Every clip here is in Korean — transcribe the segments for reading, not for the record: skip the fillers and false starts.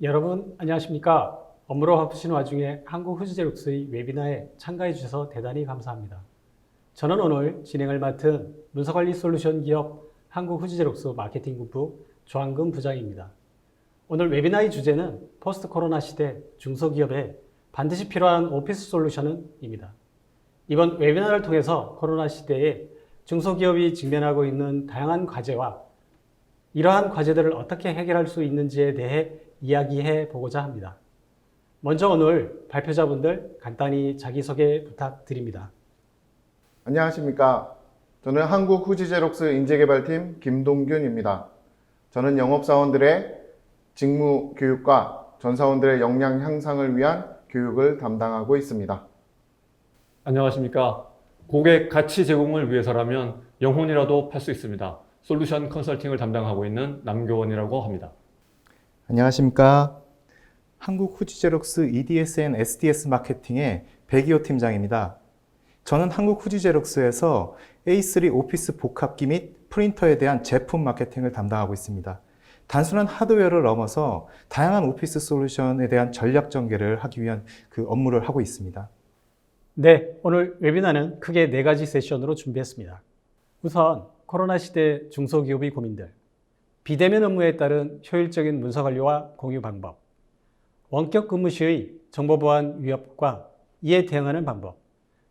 여러분 안녕하십니까? 업무로 바쁘신 와중에 한국후지제록스의 웨비나에 참가해 주셔서 대단히 감사합니다. 저는 오늘 진행을 맡은 문서관리 솔루션 기업 한국후지제록스 마케팅본부 조한금 부장입니다. 오늘 웨비나의 주제는 포스트 코로나 시대 중소기업에 반드시 필요한 오피스 솔루션입니다. 이번 웨비나를 통해서 코로나 시대에 중소기업이 직면하고 있는 다양한 과제와 이러한 과제들을 어떻게 해결할 수 있는지에 대해 이야기해 보고자 합니다. 먼저 오늘 발표자분들 간단히 자기소개 부탁드립니다. 안녕하십니까. 저는 한국후지제록스 인재개발팀 김동균입니다. 저는 영업사원들의 직무 교육과 전사원들의 역량 향상을 위한 교육을 담당하고 있습니다. 안녕하십니까. 고객 가치 제공을 위해서라면 영혼이라도 팔 수 있습니다. 솔루션 컨설팅을 담당하고 있는 남교원이라고 합니다. 안녕하십니까. 한국후지제록스 EDSN SDS 마케팅의 백이호 팀장입니다. 저는 한국후지제록스에서 A3 오피스 복합기 및 프린터에 대한 제품 마케팅을 담당하고 있습니다. 단순한 하드웨어를 넘어서 다양한 오피스 솔루션에 대한 전략 전개를 하기 위한 그 업무를 하고 있습니다. 네, 오늘 웨비나는 크게 4가지 세션으로 준비했습니다. 우선 코로나 시대 중소기업의 고민들, 비대면 업무에 따른 효율적인 문서관리와 공유 방법, 원격 근무 시의 정보보안 위협과 이에 대응하는 방법,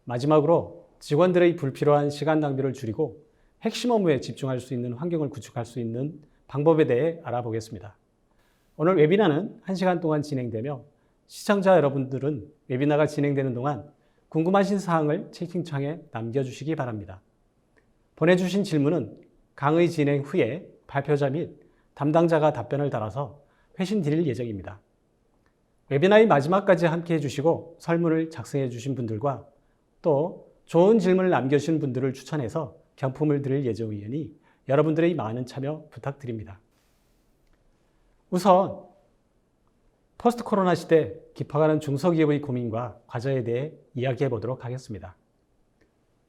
마지막으로 직원들의 불필요한 시간 낭비를 줄이고 핵심 업무에 집중할 수 있는 환경을 구축할 수 있는 방법에 대해 알아보겠습니다. 오늘 웨비나는 1시간 동안 진행되며 시청자 여러분들은 웨비나가 진행되는 동안 궁금하신 사항을 채팅창에 남겨주시기 바랍니다. 보내주신 질문은 강의 진행 후에 발표자 및 담당자가 답변을 달아서 회신 드릴 예정입니다. 웨비나의 마지막까지 함께 해주시고 설문을 작성해 주신 분들과 또 좋은 질문을 남겨주신 분들을 추천해서 경품을 드릴 예정이니 여러분들의 많은 참여 부탁드립니다. 우선 포스트 코로나 시대 깊어가는 중소기업의 고민과 과제에 대해 이야기해 보도록 하겠습니다.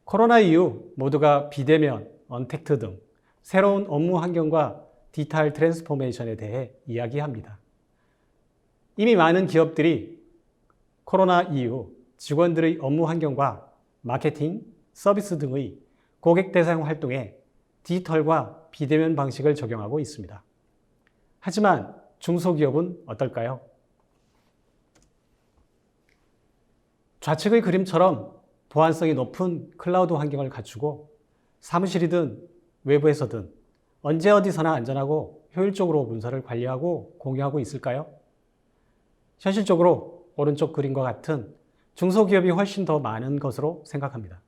코로나 이후 모두가 비대면, 언택트 등 새로운 업무 환경과 디지털 트랜스포메이션에 대해 이야기합니다. 이미 많은 기업들이 코로나 이후 직원들의 업무 환경과 마케팅, 서비스 등의 고객 대상 활동에 디지털과 비대면 방식을 적용하고 있습니다. 하지만 중소기업은 어떨까요? 좌측의 그림처럼 보안성이 높은 클라우드 환경을 갖추고 사무실이든 외부에서든 언제 어디서나 안전하고 효율적으로 문서를 관리하고 공유하고 있을까요? 현실적으로 오른쪽 그림과 같은 중소기업이 훨씬 더 많은 것으로 생각합니다.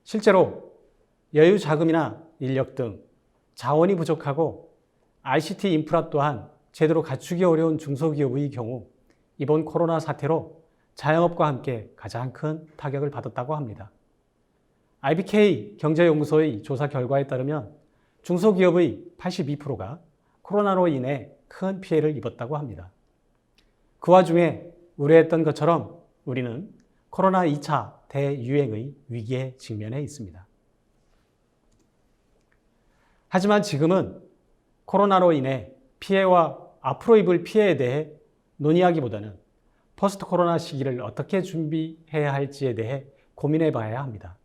실제로 여유 자금이나 인력 등 자원이 부족하고 ICT 인프라 또한 제대로 갖추기 어려운 중소기업의 경우 이번 코로나 사태로 자영업과 함께 가장 큰 타격을 받았다고 합니다. IBK 경제연구소의 조사 결과에 따르면 중소기업의 82%가 코로나로 인해 큰 피해를 입었다고 합니다. 그 와중에 우려했던 것처럼 우리는 코로나 2차 대유행의 위기에 직면해 있습니다. 하지만 지금은 코로나로 인해 피해와 앞으로 입을 피해에 대해 논의하기보다는 포스트 코로나 시기를 어떻게 준비해야 할지에 대해 고민해 봐야 합니다.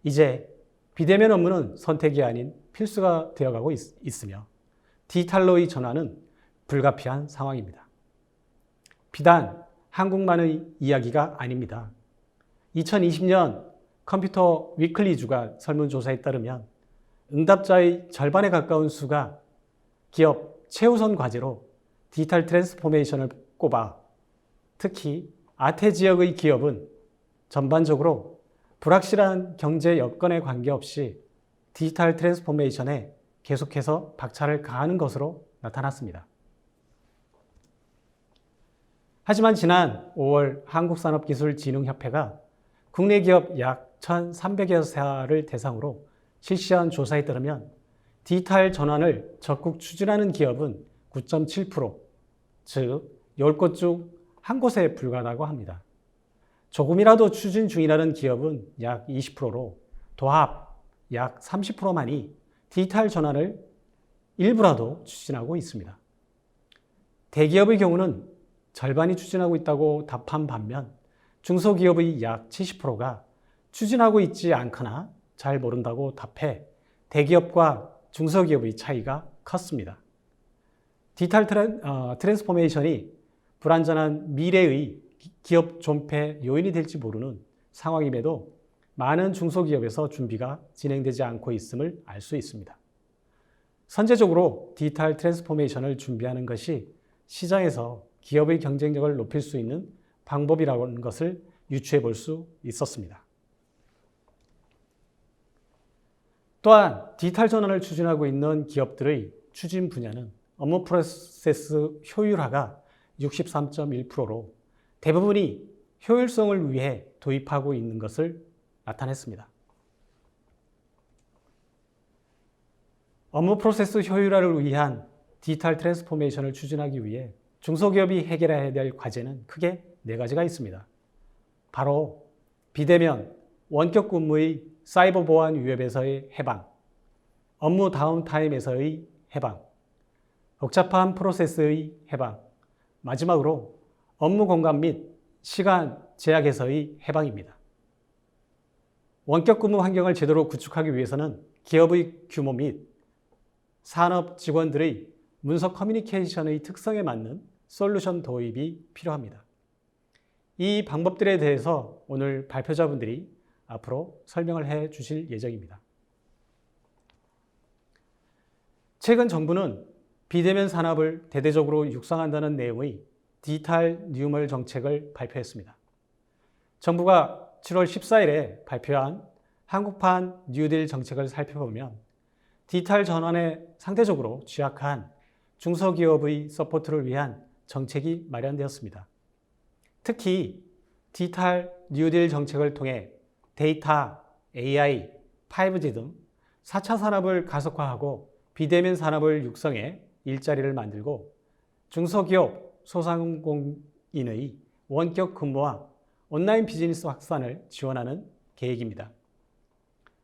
이제 비대면 업무는 선택이 아닌 필수가 되어가고 있으며 디지털로의 전환은 불가피한 상황입니다. 비단 한국만의 이야기가 아닙니다. 2020년 컴퓨터 위클리 주간 설문조사에 따르면 응답자의 절반에 가까운 수가 기업 최우선 과제로 디지털 트랜스포메이션을 꼽아 특히 아태 지역의 기업은 전반적으로 불확실한 경제 여건에 관계없이 디지털 트랜스포메이션에 계속해서 박차를 가하는 것으로 나타났습니다. 하지만 지난 5월 한국산업기술진흥협회가 국내 기업 약 1,300여 사를 대상으로 실시한 조사에 따르면 디지털 전환을 적극 추진하는 기업은 9.7%, 즉 10곳 중 1곳에 불과하다고 합니다. 조금이라도 추진 중이라는 기업은 약 20%로 도합 약 30%만이 디지털 전환을 일부라도 추진하고 있습니다. 대기업의 경우는 절반이 추진하고 있다고 답한 반면 중소기업의 약 70%가 추진하고 있지 않거나 잘 모른다고 답해 대기업과 중소기업의 차이가 컸습니다. 디지털 트랜스포메이션이 불완전한 미래의 기업 존폐 요인이 될지 모르는 상황임에도 많은 중소기업에서 준비가 진행되지 않고 있음을 알 수 있습니다. 선제적으로 디지털 트랜스포메이션을 준비하는 것이 시장에서 기업의 경쟁력을 높일 수 있는 방법이라는 것을 유추해 볼 수 있었습니다. 또한 디지털 전환을 추진하고 있는 기업들의 추진 분야는 업무 프로세스 효율화가 63.1%로 대부분이 효율성을 위해 도입하고 있는 것을 나타냈습니다. 업무 프로세스 효율화를 위한 디지털 트랜스포메이션을 추진하기 위해 중소기업이 해결해야 될 과제는 크게 4가지가 있습니다. 바로 비대면, 원격 근무의 사이버 보안 위협에서의 해방, 업무 다운타임에서의 해방, 복잡한 프로세스의 해방, 마지막으로 업무 공간 및 시간 제약에서의 해방입니다. 원격 근무 환경을 제대로 구축하기 위해서는 기업의 규모 및 산업 직원들의 문서 커뮤니케이션의 특성에 맞는 솔루션 도입이 필요합니다. 이 방법들에 대해서 오늘 발표자분들이 앞으로 설명을 해 주실 예정입니다. 최근 정부는 비대면 산업을 대대적으로 육성한다는 내용의 디지털 뉴멀 정책을 발표했습니다. 정부가 7월 14일에 발표한 한국판 뉴딜 정책을 살펴보면 디지털 전환에 상대적으로 취약한 중소기업의 서포트를 위한 정책이 마련되었습니다. 특히 디지털 뉴딜 정책을 통해 데이터, AI, 5G 등 4차 산업을 가속화하고 비대면 산업을 육성해 일자리를 만들고 중소기업, 소상공인의 원격 근무와 온라인 비즈니스 확산을 지원하는 계획입니다.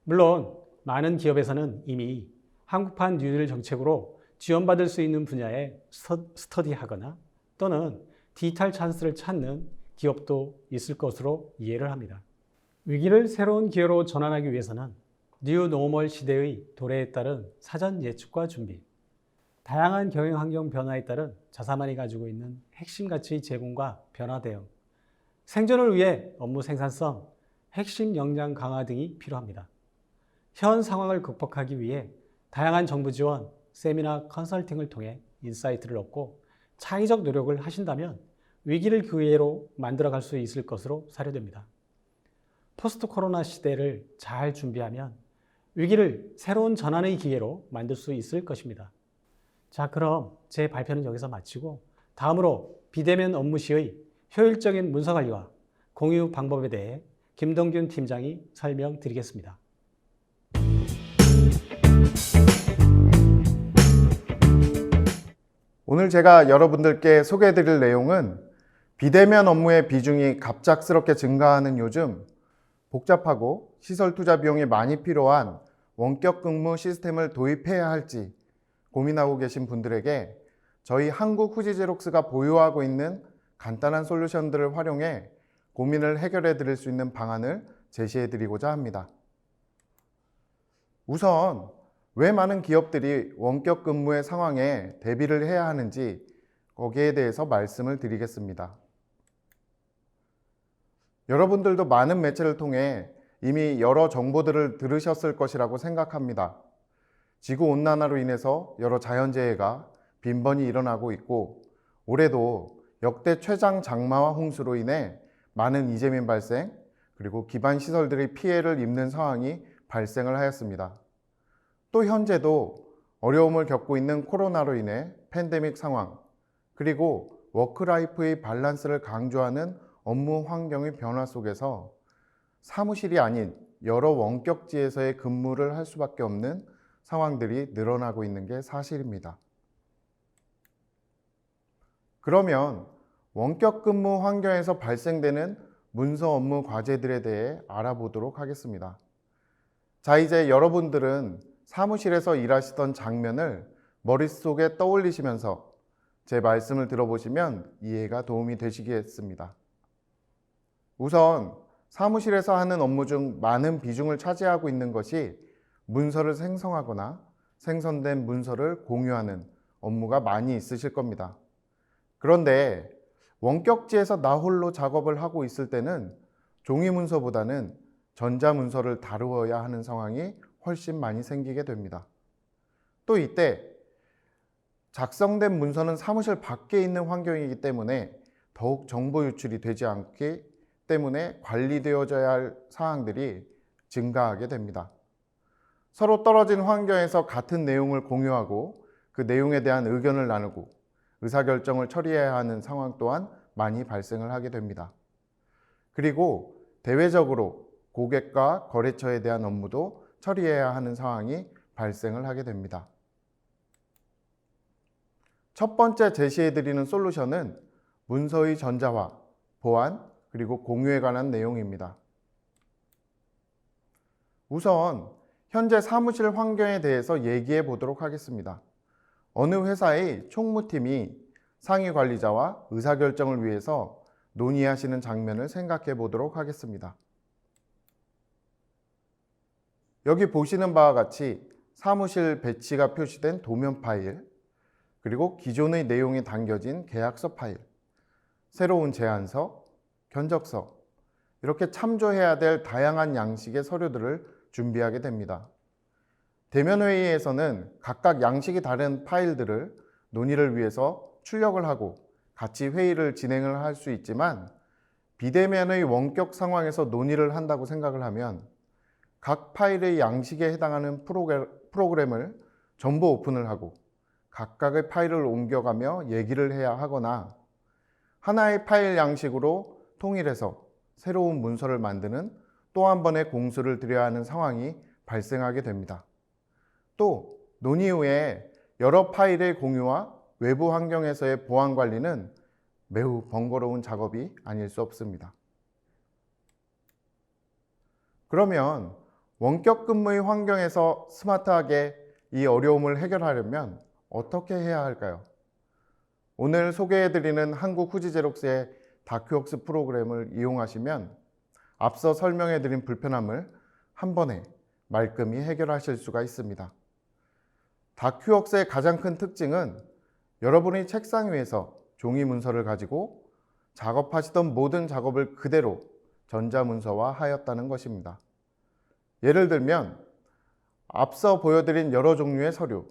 물론 많은 기업에서는 이미 한국판 뉴딜 정책으로 지원받을 수 있는 분야에 스터디하거나 또는 디지털 찬스를 찾는 기업도 있을 것으로 이해를 합니다. 위기를 새로운 기회로 전환하기 위해서는 뉴 노멀 시대의 도래에 따른 사전 예측과 준비, 다양한 경영 환경 변화에 따른 자사만이 가지고 있는 핵심 가치 제공과 변화 대응, 생존을 위해 업무 생산성, 핵심 역량 강화 등이 필요합니다. 현 상황을 극복하기 위해 다양한 정부 지원, 세미나 컨설팅을 통해 인사이트를 얻고 창의적 노력을 하신다면 위기를 기회로 만들어갈 수 있을 것으로 사료됩니다. 포스트 코로나 시대를 잘 준비하면 위기를 새로운 전환의 기회로 만들 수 있을 것입니다. 자, 그럼 제 발표는 여기서 마치고 다음으로 비대면 업무 시의 효율적인 문서 관리와 공유 방법에 대해 김동균 팀장이 설명드리겠습니다. 오늘 제가 여러분들께 소개해드릴 내용은 비대면 업무의 비중이 갑작스럽게 증가하는 요즘 복잡하고 시설 투자 비용이 많이 필요한 원격 근무 시스템을 도입해야 할지 고민하고 계신 분들에게 저희 한국 후지제록스가 보유하고 있는 간단한 솔루션들을 활용해 고민을 해결해 드릴 수 있는 방안을 제시해 드리고자 합니다. 우선 왜 많은 기업들이 원격 근무의 상황에 대비를 해야 하는지 거기에 대해서 말씀을 드리겠습니다. 여러분들도 많은 매체를 통해 이미 여러 정보들을 들으셨을 것이라고 생각합니다. 지구온난화로 인해서 여러 자연재해가 빈번히 일어나고 있고 올해도 역대 최장 장마와 홍수로 인해 많은 이재민 발생 그리고 기반 시설들이 피해를 입는 상황이 발생을 하였습니다. 또 현재도 어려움을 겪고 있는 코로나로 인해 팬데믹 상황 그리고 워크라이프의 밸런스를 강조하는 업무 환경의 변화 속에서 사무실이 아닌 여러 원격지에서의 근무를 할 수밖에 없는 상황들이 늘어나고 있는 게 사실입니다. 그러면 원격 근무 환경에서 발생되는 문서 업무 과제들에 대해 알아보도록 하겠습니다. 자, 이제 여러분들은 사무실에서 일하시던 장면을 머릿속에 떠올리시면서 제 말씀을 들어보시면 이해가 도움이 되시겠습니다. 우선 사무실에서 하는 업무 중 많은 비중을 차지하고 있는 것이 문서를 생성하거나 생성된 문서를 공유하는 업무가 많이 있으실 겁니다. 그런데 원격지에서 나 홀로 작업을 하고 있을 때는 종이 문서보다는 전자 문서를 다루어야 하는 상황이 훨씬 많이 생기게 됩니다. 또 이때 작성된 문서는 사무실 밖에 있는 환경이기 때문에 더욱 정보 유출이 되지 않기 때문에 관리되어져야 할 사항들이 증가하게 됩니다. 서로 떨어진 환경에서 같은 내용을 공유하고 그 내용에 대한 의견을 나누고 의사결정을 처리해야 하는 상황 또한 많이 발생을 하게 됩니다. 그리고 대외적으로 고객과 거래처에 대한 업무도 처리해야 하는 상황이 발생을 하게 됩니다. 첫 번째 제시해드리는 솔루션은 문서의 전자화, 보안, 그리고 공유에 관한 내용입니다. 우선 현재 사무실 환경에 대해서 얘기해 보도록 하겠습니다. 어느 회사의 총무팀이 상위 관리자와 의사결정을 위해서 논의하시는 장면을 생각해 보도록 하겠습니다. 여기 보시는 바와 같이 사무실 배치가 표시된 도면 파일, 그리고 기존의 내용이 담겨진 계약서 파일, 새로운 제안서, 견적서, 이렇게 참조해야 될 다양한 양식의 서류들을 준비하게 됩니다. 대면 회의에서는 각각 양식이 다른 파일들을 논의를 위해서 출력을 하고 같이 회의를 진행을 할 수 있지만 비대면의 원격 상황에서 논의를 한다고 생각을 하면 각 파일의 양식에 해당하는 프로그램을 전부 오픈을 하고 각각의 파일을 옮겨가며 얘기를 해야 하거나 하나의 파일 양식으로 통일해서 새로운 문서를 만드는 또 한 번의 공수를 들여야 하는 상황이 발생하게 됩니다. 또 논의 후에 여러 파일의 공유와 외부 환경에서의 보안 관리는 매우 번거로운 작업이 아닐 수 없습니다. 그러면 원격 근무의 환경에서 스마트하게 이 어려움을 해결하려면 어떻게 해야 할까요? 오늘 소개해드리는 한국 후지제록스의 다큐웍스 프로그램을 이용하시면 앞서 설명해드린 불편함을 한 번에 말끔히 해결하실 수가 있습니다. 다큐웍스의 가장 큰 특징은 여러분이 책상 위에서 종이 문서를 가지고 작업하시던 모든 작업을 그대로 전자문서화 하였다는 것입니다. 예를 들면 앞서 보여드린 여러 종류의 서류,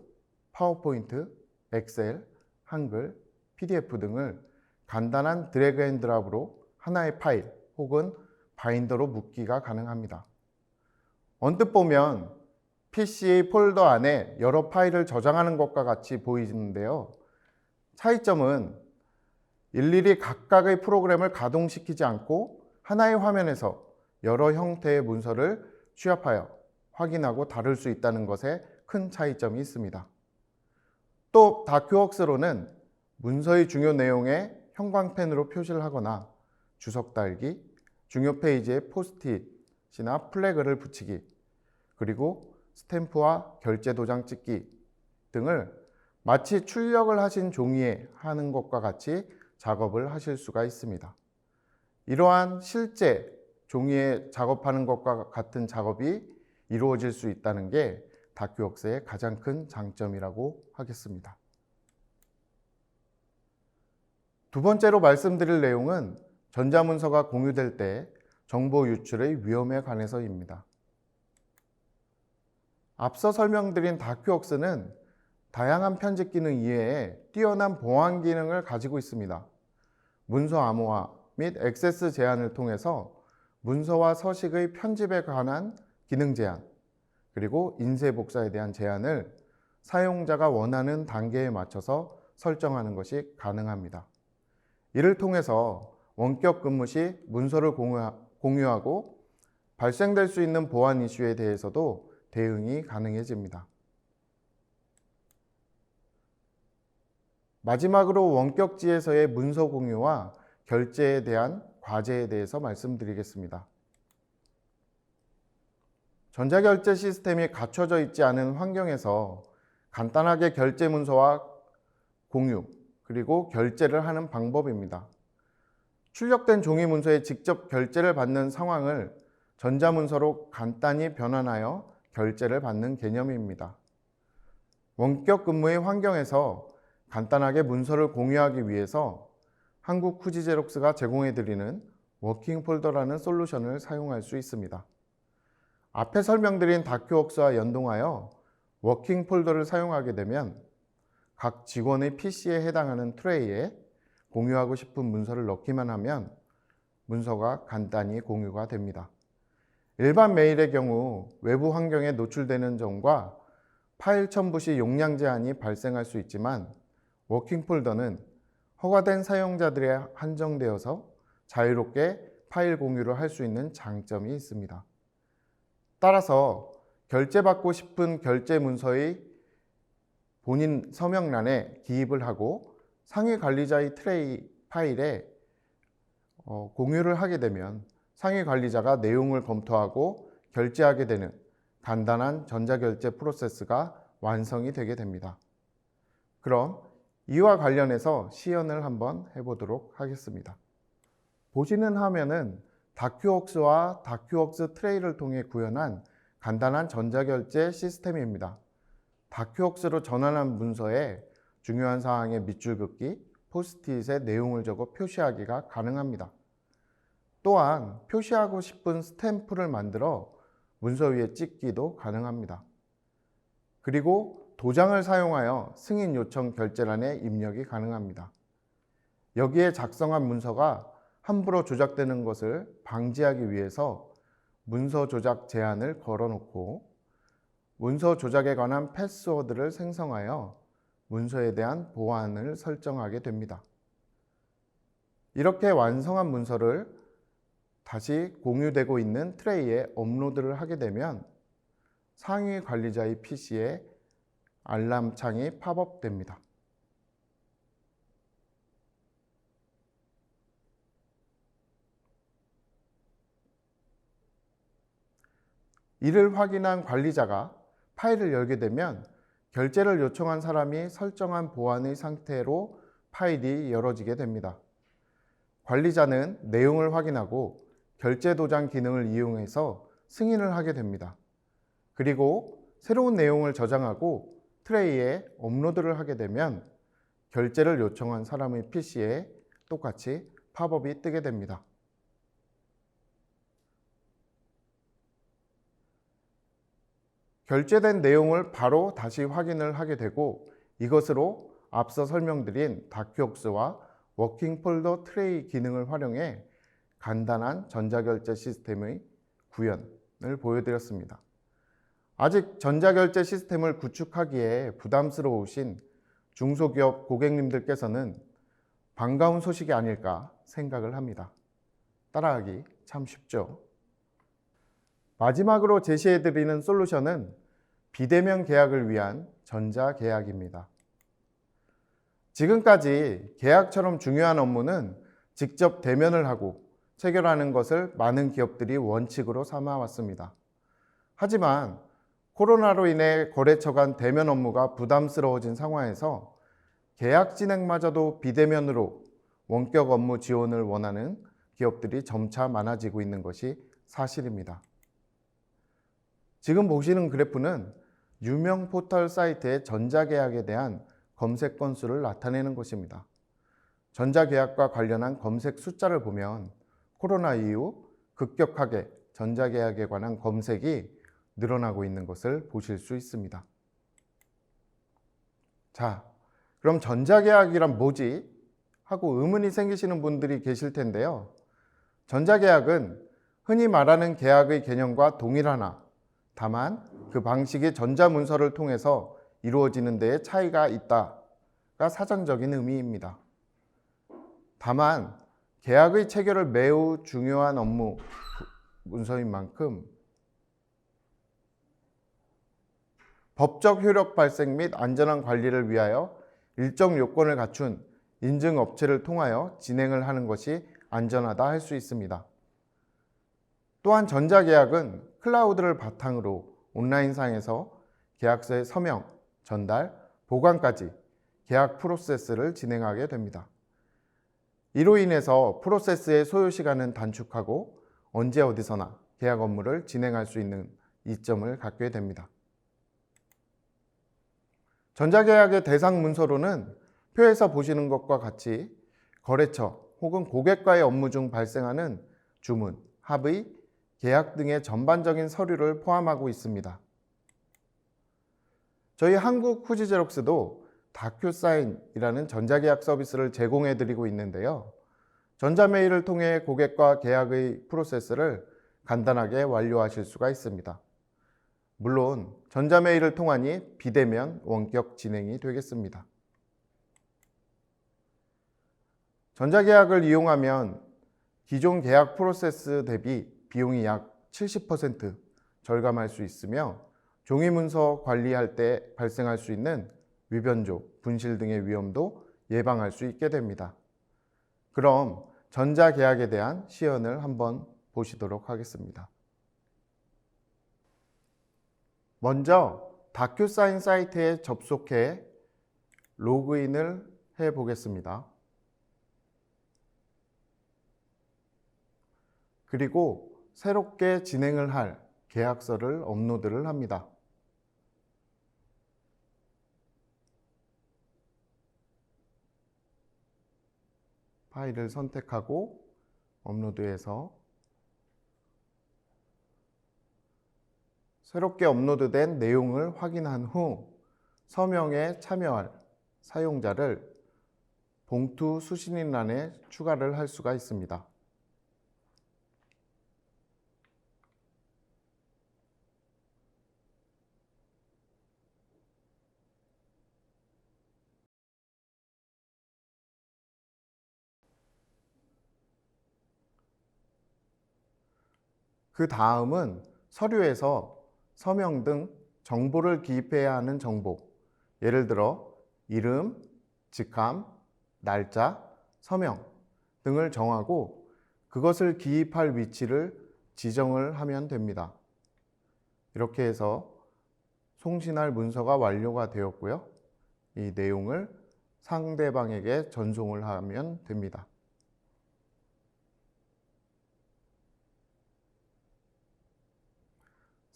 파워포인트, 엑셀, 한글, PDF 등을 간단한 드래그 앤 드랍으로 하나의 파일 혹은 바인더로 묶기가 가능합니다. 언뜻 보면 PC의 폴더 안에 여러 파일을 저장하는 것과 같이 보이는데요. 차이점은 일일이 각각의 프로그램을 가동시키지 않고 하나의 화면에서 여러 형태의 문서를 취합하여 확인하고 다룰 수 있다는 것에 큰 차이점이 있습니다. 또 다큐웍스로는 문서의 중요 내용에 형광펜으로 표시를 하거나 주석 달기, 중요 페이지에 포스트잇이나 플래그를 붙이기, 그리고 스탬프와 결제 도장 찍기 등을 마치 출력을 하신 종이에 하는 것과 같이 작업을 하실 수가 있습니다. 이러한 실제 종이에 작업하는 것과 같은 작업이 이루어질 수 있다는 게 다큐웍스의 가장 큰 장점이라고 하겠습니다. 두 번째로 말씀드릴 내용은 전자문서가 공유될 때 정보 유출의 위험에 관해서입니다. 앞서 설명드린 다큐웍스는 다양한 편집 기능 이외에 뛰어난 보안 기능을 가지고 있습니다. 문서 암호화 및 액세스 제한을 통해서 문서와 서식의 편집에 관한 기능 제한, 그리고 인쇄 복사에 대한 제한을 사용자가 원하는 단계에 맞춰서 설정하는 것이 가능합니다. 이를 통해서 원격 근무 시 문서를 공유하고 발생될 수 있는 보안 이슈에 대해서도 대응이 가능해집니다. 마지막으로 원격지에서의 문서 공유와 결제에 대한 과제에 대해서 말씀드리겠습니다. 전자결제 시스템이 갖춰져 있지 않은 환경에서 간단하게 결제 문서와 공유, 그리고 결제를 하는 방법입니다. 출력된 종이 문서에 직접 결제를 받는 상황을 전자문서로 간단히 변환하여 결제를 받는 개념입니다. 원격 근무의 환경에서 간단하게 문서를 공유하기 위해서 한국 후지제록스가 제공해드리는 워킹 폴더라는 솔루션을 사용할 수 있습니다. 앞에 설명드린 다큐웍스와 연동하여 워킹 폴더를 사용하게 되면 각 직원의 PC에 해당하는 트레이에 공유하고 싶은 문서를 넣기만 하면 문서가 간단히 공유가 됩니다. 일반 메일의 경우 외부 환경에 노출되는 점과 파일 첨부 시 용량 제한이 발생할 수 있지만 워킹 폴더는 허가된 사용자들에 한정되어서 자유롭게 파일 공유를 할 수 있는 장점이 있습니다. 따라서 결제받고 싶은 결제 문서의 본인 서명란에 기입을 하고 상위 관리자의 트레이 파일에 공유를 하게 되면 상위 관리자가 내용을 검토하고 결제하게 되는 간단한 전자결제 프로세스가 완성이 되게 됩니다. 그럼 이와 관련해서 시연을 한번 해보도록 하겠습니다. 보시는 화면은 다큐웍스와 다큐웍스 트레이를 통해 구현한 간단한 전자결제 시스템입니다. 다큐웍스로 전환한 문서에 중요한 사항의 밑줄 긋기, 포스트잇에 내용을 적어 표시하기가 가능합니다. 또한 표시하고 싶은 스탬프를 만들어 문서 위에 찍기도 가능합니다. 그리고 도장을 사용하여 승인 요청 결제란에 입력이 가능합니다. 여기에 작성한 문서가 함부로 조작되는 것을 방지하기 위해서 문서 조작 제한을 걸어놓고 문서 조작에 관한 패스워드를 생성하여 문서에 대한 보안을 설정하게 됩니다. 이렇게 완성한 문서를 다시 공유되고 있는 트레이에 업로드를 하게 되면 상위 관리자의 PC에 알람 창이 팝업됩니다. 이를 확인한 관리자가 파일을 열게 되면 결제를 요청한 사람이 설정한 보안의 상태로 파일이 열어지게 됩니다. 관리자는 내용을 확인하고 결제 도장 기능을 이용해서 승인을 하게 됩니다. 그리고 새로운 내용을 저장하고 트레이에 업로드를 하게 되면 결제를 요청한 사람의 PC에 똑같이 팝업이 뜨게 됩니다. 결제된 내용을 바로 다시 확인을 하게 되고 이것으로 앞서 설명드린 다큐웍스와 워킹 폴더 트레이 기능을 활용해 간단한 전자결제 시스템의 구현을 보여드렸습니다. 아직 전자결제 시스템을 구축하기에 부담스러우신 중소기업 고객님들께서는 반가운 소식이 아닐까 생각을 합니다. 따라하기 참 쉽죠. 마지막으로 제시해드리는 솔루션은 비대면 계약을 위한 전자계약입니다. 지금까지 계약처럼 중요한 업무는 직접 대면을 하고 체결하는 것을 많은 기업들이 원칙으로 삼아왔습니다. 하지만 코로나로 인해 거래처 간 대면 업무가 부담스러워진 상황에서 계약 진행마저도 비대면으로 원격 업무 지원을 원하는 기업들이 점차 많아지고 있는 것이 사실입니다. 지금 보시는 그래프는 유명 포털 사이트의 전자계약에 대한 검색 건수를 나타내는 것입니다. 전자계약과 관련한 검색 숫자를 보면 코로나 이후 급격하게 전자계약에 관한 검색이 늘어나고 있는 것을 보실 수 있습니다. 자, 그럼 전자계약이란 뭐지? 하고 의문이 생기시는 분들이 계실 텐데요. 전자계약은 흔히 말하는 계약의 개념과 동일하나 다만 그 방식이 전자문서를 통해서 이루어지는 데에 차이가 있다가 사전적인 의미입니다. 다만 계약의 체결을 매우 중요한 업무 문서인 만큼 법적 효력 발생 및 안전한 관리를 위하여 일정 요건을 갖춘 인증업체를 통하여 진행을 하는 것이 안전하다 할 수 있습니다. 또한 전자계약은 클라우드를 바탕으로 온라인상에서 계약서의 서명, 전달, 보관까지 계약 프로세스를 진행하게 됩니다. 이로 인해서 프로세스의 소요 시간은 단축하고 언제 어디서나 계약 업무를 진행할 수 있는 이점을 갖게 됩니다. 전자계약의 대상 문서로는 표에서 보시는 것과 같이 거래처 혹은 고객과의 업무 중 발생하는 주문, 합의, 계약 등의 전반적인 서류를 포함하고 있습니다. 저희 한국 후지제록스도 다큐사인이라는 전자계약 서비스를 제공해 드리고 있는데요. 전자메일을 통해 고객과 계약의 프로세스를 간단하게 완료하실 수가 있습니다. 물론 전자메일을 통하니 비대면 원격 진행이 되겠습니다. 전자계약을 이용하면 기존 계약 프로세스 대비 비용이 약 70% 절감할 수 있으며 종이문서 관리할 때 발생할 수 있는 위변조, 분실 등의 위험도 예방할 수 있게 됩니다. 그럼 전자계약에 대한 시연을 한번 보시도록 하겠습니다. 먼저 다큐사인 사이트에 접속해 로그인을 해 보겠습니다. 그리고 새롭게 진행을 할 계약서를 업로드를 합니다. 파일을 선택하고 업로드해서 새롭게 업로드된 내용을 확인한 후 서명에 참여할 사용자를 봉투 수신인란에 추가를 할 수가 있습니다. 그 다음은 서류에서 서명 등 정보를 기입해야 하는 정보, 예를 들어 이름, 직함, 날짜, 서명 등을 정하고 그것을 기입할 위치를 지정을 하면 됩니다. 이렇게 해서 송신할 문서가 완료가 되었고요. 이 내용을 상대방에게 전송을 하면 됩니다.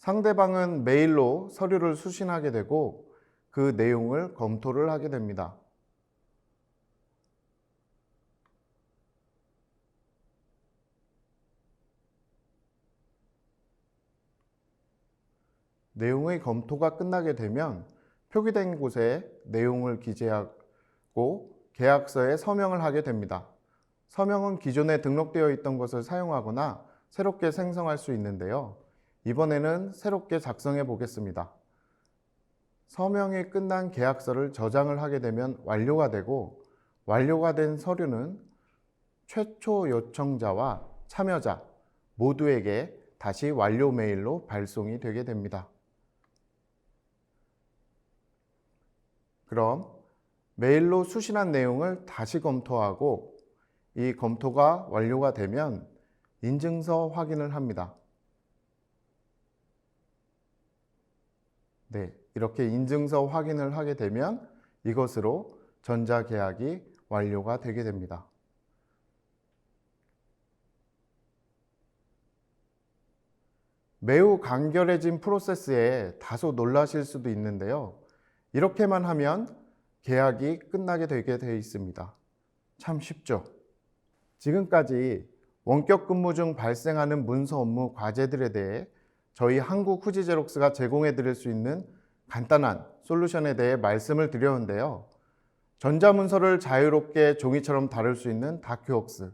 상대방은 메일로 서류를 수신하게 되고 그 내용을 검토를 하게 됩니다. 내용의 검토가 끝나게 되면 표기된 곳에 내용을 기재하고 계약서에 서명을 하게 됩니다. 서명은 기존에 등록되어 있던 것을 사용하거나 새롭게 생성할 수 있는데요. 이번에는 새롭게 작성해 보겠습니다. 서명이 끝난 계약서를 저장을 하게 되면 완료가 되고 완료가 된 서류는 최초 요청자와 참여자 모두에게 다시 완료 메일로 발송이 되게 됩니다. 그럼 메일로 수신한 내용을 다시 검토하고 이 검토가 완료가 되면 인증서 확인을 합니다. 네, 이렇게 인증서 확인을 하게 되면 이것으로 전자계약이 완료가 되게 됩니다. 매우 간결해진 프로세스에 다소 놀라실 수도 있는데요. 이렇게만 하면 계약이 끝나게 되게 되어 있습니다. 참 쉽죠? 지금까지 원격 근무 중 발생하는 문서 업무 과제들에 대해 저희 한국 후지제록스가 제공해 드릴 수 있는 간단한 솔루션에 대해 말씀을 드렸는데요. 전자문서를 자유롭게 종이처럼 다룰 수 있는 다큐웍스,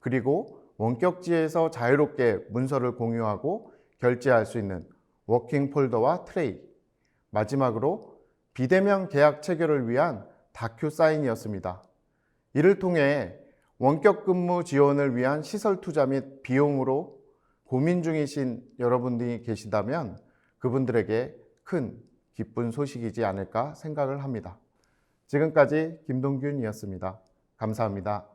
그리고 원격지에서 자유롭게 문서를 공유하고 결제할 수 있는 워킹 폴더와 트레이, 마지막으로 비대면 계약 체결을 위한 다큐사인이었습니다. 이를 통해 원격 근무 지원을 위한 시설 투자 및 비용으로 고민 중이신 여러분들이 계시다면 그분들에게 큰 기쁜 소식이지 않을까 생각을 합니다. 지금까지 김동균이었습니다. 감사합니다.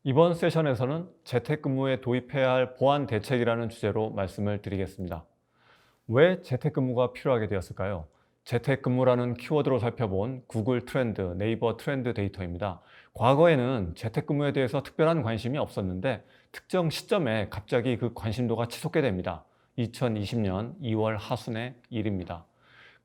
이번 세션에서는 재택근무에 도입해야 할 보안 대책이라는 주제로 말씀을 드리겠습니다. 왜 재택근무가 필요하게 되었을까요? 재택근무라는 키워드로 살펴본 구글 트렌드, 네이버 트렌드 데이터입니다. 과거에는 재택근무에 대해서 특별한 관심이 없었는데 특정 시점에 갑자기 그 관심도가 치솟게 됩니다. 2020년 2월 하순의 일입니다.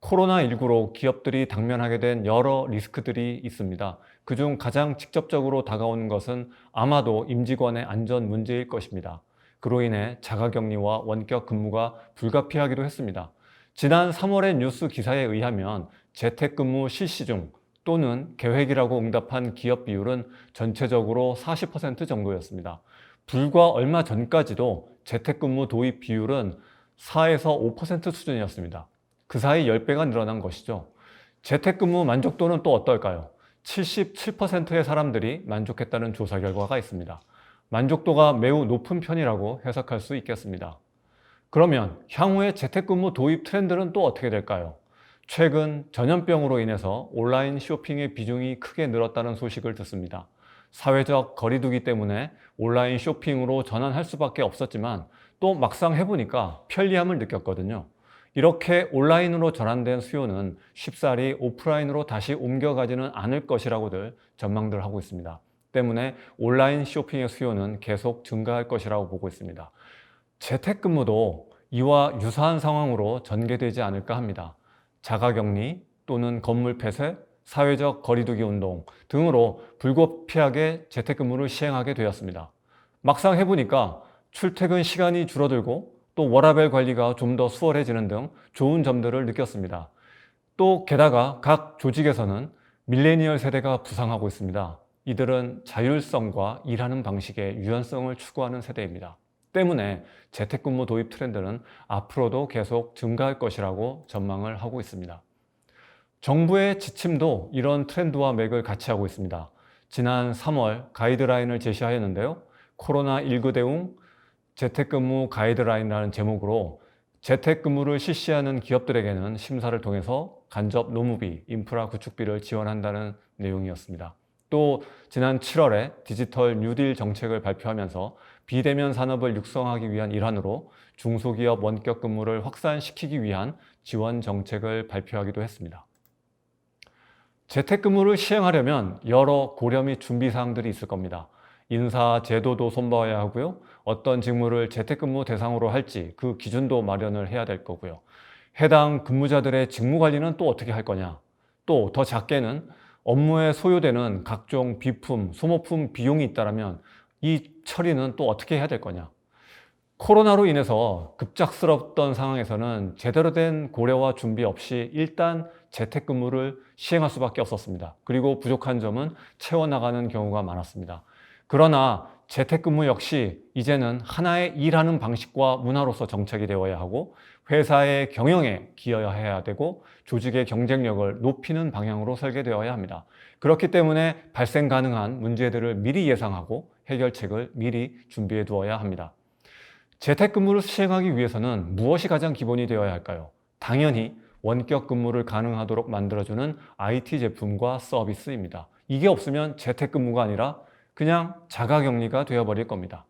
코로나19로 기업들이 당면하게 된 여러 리스크들이 있습니다. 그중 가장 직접적으로 다가오는 것은 아마도 임직원의 안전 문제일 것입니다. 그로 인해 자가격리와 원격 근무가 불가피하기도 했습니다. 지난 3월의 뉴스 기사에 의하면 재택근무 실시 중 또는 계획이라고 응답한 기업 비율은 전체적으로 40% 정도였습니다. 불과 얼마 전까지도 재택근무 도입 비율은 4에서 5% 수준이었습니다. 그 사이 10배가 늘어난 것이죠. 재택근무 만족도는 또 어떨까요? 77%의 사람들이 만족했다는 조사 결과가 있습니다. 만족도가 매우 높은 편이라고 해석할 수 있겠습니다. 그러면 향후의 재택근무 도입 트렌드는 또 어떻게 될까요? 최근 전염병으로 인해서 온라인 쇼핑의 비중이 크게 늘었다는 소식을 듣습니다. 사회적 거리두기 때문에 온라인 쇼핑으로 전환할 수밖에 없었지만 또 막상 해보니까 편리함을 느꼈거든요. 이렇게 온라인으로 전환된 수요는 쉽사리 오프라인으로 다시 옮겨가지는 않을 것이라고들 전망들 하고 있습니다. 때문에 온라인 쇼핑의 수요는 계속 증가할 것이라고 보고 있습니다. 재택근무도 이와 유사한 상황으로 전개되지 않을까 합니다. 자가격리 또는 건물 폐쇄, 사회적 거리두기 운동 등으로 불가피하게 재택근무를 시행하게 되었습니다. 막상 해보니까 출퇴근 시간이 줄어들고 또 워라밸 관리가 좀 더 수월해지는 등 좋은 점들을 느꼈습니다. 또 게다가 각 조직에서는 밀레니얼 세대가 부상하고 있습니다. 이들은 자율성과 일하는 방식의 유연성을 추구하는 세대입니다. 때문에 재택근무 도입 트렌드는 앞으로도 계속 증가할 것이라고 전망을 하고 있습니다. 정부의 지침도 이런 트렌드와 맥을 같이 하고 있습니다. 지난 3월 가이드라인을 제시하였는데요. 코로나19 대응 재택근무 가이드라인이라는 제목으로 재택근무를 실시하는 기업들에게는 심사를 통해서 간접 노무비, 인프라 구축비를 지원한다는 내용이었습니다. 또 지난 7월에 디지털 뉴딜 정책을 발표하면서 비대면 산업을 육성하기 위한 일환으로 중소기업 원격 근무를 확산시키기 위한 지원 정책을 발표하기도 했습니다. 재택근무를 시행하려면 여러 고려 및 준비 사항들이 있을 겁니다. 인사 제도도 손봐야 하고요. 어떤 직무를 재택근무 대상으로 할지 그 기준도 마련을 해야 될 거고요. 해당 근무자들의 직무 관리는 또 어떻게 할 거냐. 또 더 작게는 업무에 소요되는 각종 비품, 소모품 비용이 있다면 이 처리는 또 어떻게 해야 될 거냐. 코로나로 인해서 급작스럽던 상황에서는 제대로 된 고려와 준비 없이 일단 재택근무를 시행할 수밖에 없었습니다. 그리고 부족한 점은 채워나가는 경우가 많았습니다. 그러나 재택근무 역시 이제는 하나의 일하는 방식과 문화로서 정착이 되어야 하고 회사의 경영에 기여해야 되고 조직의 경쟁력을 높이는 방향으로 설계되어야 합니다. 그렇기 때문에 발생 가능한 문제들을 미리 예상하고 해결책을 미리 준비해 두어야 합니다. 재택근무를 시행하기 위해서는 무엇이 가장 기본이 되어야 할까요? 당연히 원격 근무를 가능하도록 만들어주는 IT 제품과 서비스입니다. 이게 없으면 재택근무가 아니라 그냥 자가격리가 되어버릴 겁니다.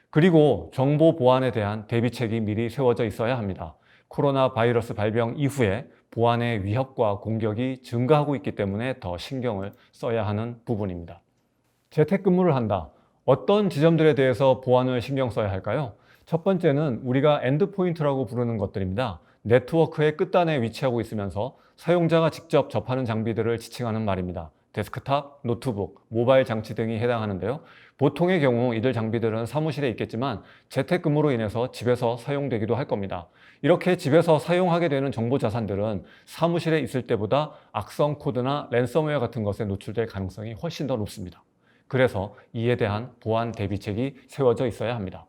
그리고 정보 보안에 대한 대비책이 미리 세워져 있어야 합니다. 코로나 바이러스 발병 이후에 보안의 위협과 공격이 증가하고 있기 때문에 더 신경을 써야 하는 부분입니다. 재택근무를 한다. 어떤 지점들에 대해서 보안을 신경 써야 할까요? 첫 번째는 우리가 엔드포인트라고 부르는 것들입니다. 네트워크의 끝단에 위치하고 있으면서 사용자가 직접 접하는 장비들을 지칭하는 말입니다. 데스크탑, 노트북, 모바일 장치 등이 해당하는데요. 보통의 경우 이들 장비들은 사무실에 있겠지만 재택근무로 인해서 집에서 사용되기도 할 겁니다. 이렇게 집에서 사용하게 되는 정보 자산들은 사무실에 있을 때보다 악성 코드나 랜섬웨어 같은 것에 노출될 가능성이 훨씬 더 높습니다. 그래서 이에 대한 보안 대비책이 세워져 있어야 합니다.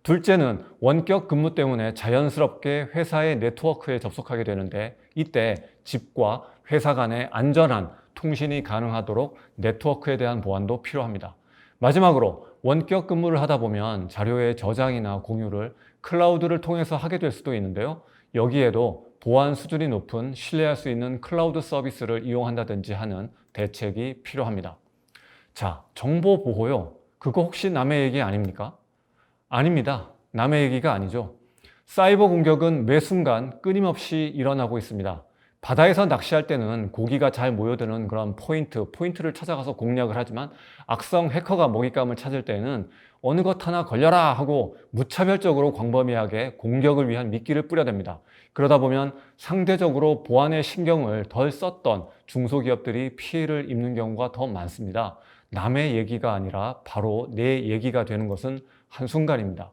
둘째는 원격 근무 때문에 자연스럽게 회사의 네트워크에 접속하게 되는데 이때 집과 회사 간의 안전한 통신이 가능하도록 네트워크에 대한 보안도 필요합니다. 마지막으로 원격 근무를 하다 보면 자료의 저장이나 공유를 클라우드를 통해서 하게 될 수도 있는데요. 여기에도 보안 수준이 높은 신뢰할 수 있는 클라우드 서비스를 이용한다든지 하는 대책이 필요합니다. 자, 정보 보호요. 그거 혹시 남의 얘기 아닙니까? 아닙니다. 남의 얘기가 아니죠. 사이버 공격은 매 순간 끊임없이 일어나고 있습니다. 바다에서 낚시할 때는 고기가 잘 모여드는 그런 포인트를 찾아가서 공략을 하지만 악성 해커가 먹잇감을 찾을 때는 어느 것 하나 걸려라 하고 무차별적으로 광범위하게 공격을 위한 미끼를 뿌려댑니다. 그러다 보면 상대적으로 보안에 신경을 덜 썼던 중소기업들이 피해를 입는 경우가 더 많습니다. 남의 얘기가 아니라 바로 내 얘기가 되는 것은 한순간입니다.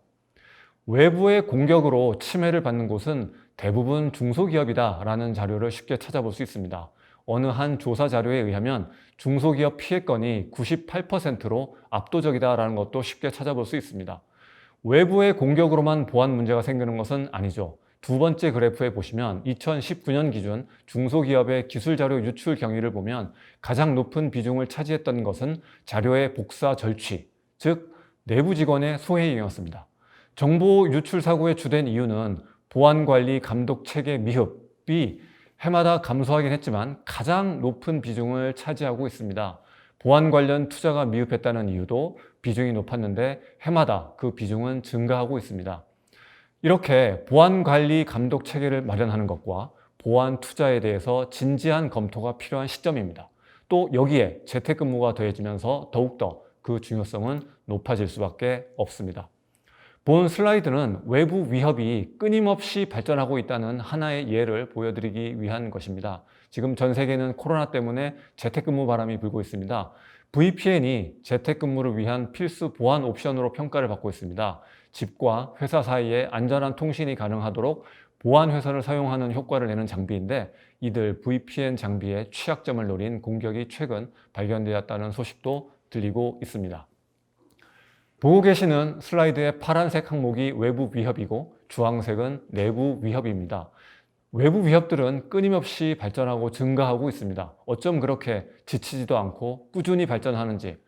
외부의 공격으로 침해를 받는 곳은 대부분 중소기업이다라는 자료를 쉽게 찾아볼 수 있습니다. 어느 한 조사 자료에 의하면 중소기업 피해건이 98%로 압도적이다라는 것도 쉽게 찾아볼 수 있습니다. 외부의 공격으로만 보안 문제가 생기는 것은 아니죠. 두 번째 그래프에 보시면 2019년 기준 중소기업의 기술 자료 유출 경위를 보면 가장 높은 비중을 차지했던 것은 자료의 복사 절취, 즉 내부 직원의 소해이었습니다. 정보 유출 사고의 주된 이유는 보안관리 감독 체계 미흡이 해마다 감소하긴 했지만 가장 높은 비중을 차지하고 있습니다. 보안 관련 투자가 미흡했다는 이유도 비중이 높았는데 해마다 그 비중은 증가하고 있습니다. 이렇게 보안관리 감독 체계를 마련하는 것과 보안 투자에 대해서 진지한 검토가 필요한 시점입니다. 또 여기에 재택근무가 더해지면서 더욱더 그 중요성은 높아질 수밖에 없습니다. 본 슬라이드는 외부 위협이 끊임없이 발전하고 있다는 하나의 예를 보여드리기 위한 것입니다. 지금 전 세계는 코로나 때문에 재택근무 바람이 불고 있습니다. VPN이 재택근무를 위한 필수 보안 옵션으로 평가를 받고 있습니다. 집과 회사 사이에 안전한 통신이 가능하도록 보안 회선을 사용하는 효과를 내는 장비인데 이들 VPN 장비의 취약점을 노린 공격이 최근 발견되었다는 소식도 들리고 있습니다. 보고 계시는 슬라이드의 파란색 항목이 외부 위협이고 주황색은 내부 위협입니다. 외부 위협들은 끊임없이 발전하고 증가하고 있습니다. 어쩜 그렇게 지치지도 않고 꾸준히 발전하는지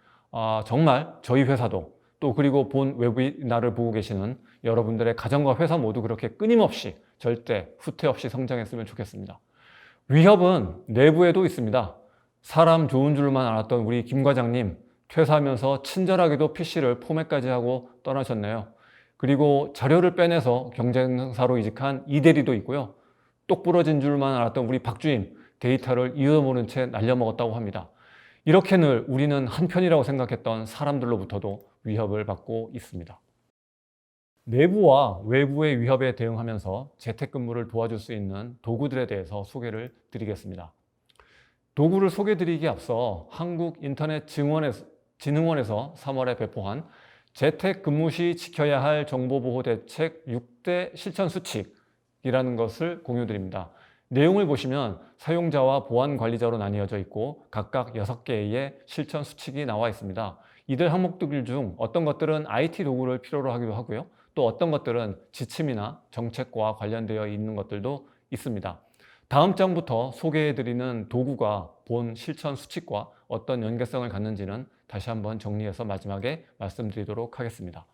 정말 저희 회사도 또 그리고 본 웨비나를 보고 계시는 여러분들의 가정과 회사 모두 그렇게 끊임없이 절대 후퇴 없이 성장했으면 좋겠습니다. 위협은 내부에도 있습니다. 사람 좋은 줄만 알았던 우리 김 과장님 퇴사하면서 친절하게도 PC를 포맷까지 하고 떠나셨네요. 그리고 자료를 빼내서 경쟁사로 이직한 이대리도 있고요. 똑 부러진 줄만 알았던 우리 박 주임 데이터를 이유도 모른 채 날려먹었다고 합니다. 이렇게 늘 우리는 한편이라고 생각했던 사람들로부터도 위협을 받고 있습니다. 내부와 외부의 위협에 대응하면서 재택근무를 도와줄 수 있는 도구들에 대해서 소개를 드리겠습니다. 도구를 소개드리기에 앞서 한국인터넷진흥원에서 3월에 배포한 재택근무 시 지켜야 할 정보보호대책 6대 실천수칙이라는 것을 공유드립니다. 내용을 보시면 사용자와 보안관리자로 나뉘어져 있고 각각 6개의 실천수칙이 나와 있습니다. 이들 항목들 중 어떤 것들은 IT 도구를 필요로 하기도 하고요. 또 어떤 것들은 지침이나 정책과 관련되어 있는 것들도 있습니다. 다음 장부터 소개해드리는 도구가 본 실천 수칙과 어떤 연계성을 갖는지는 다시 한번 정리해서 마지막에 말씀드리도록 하겠습니다.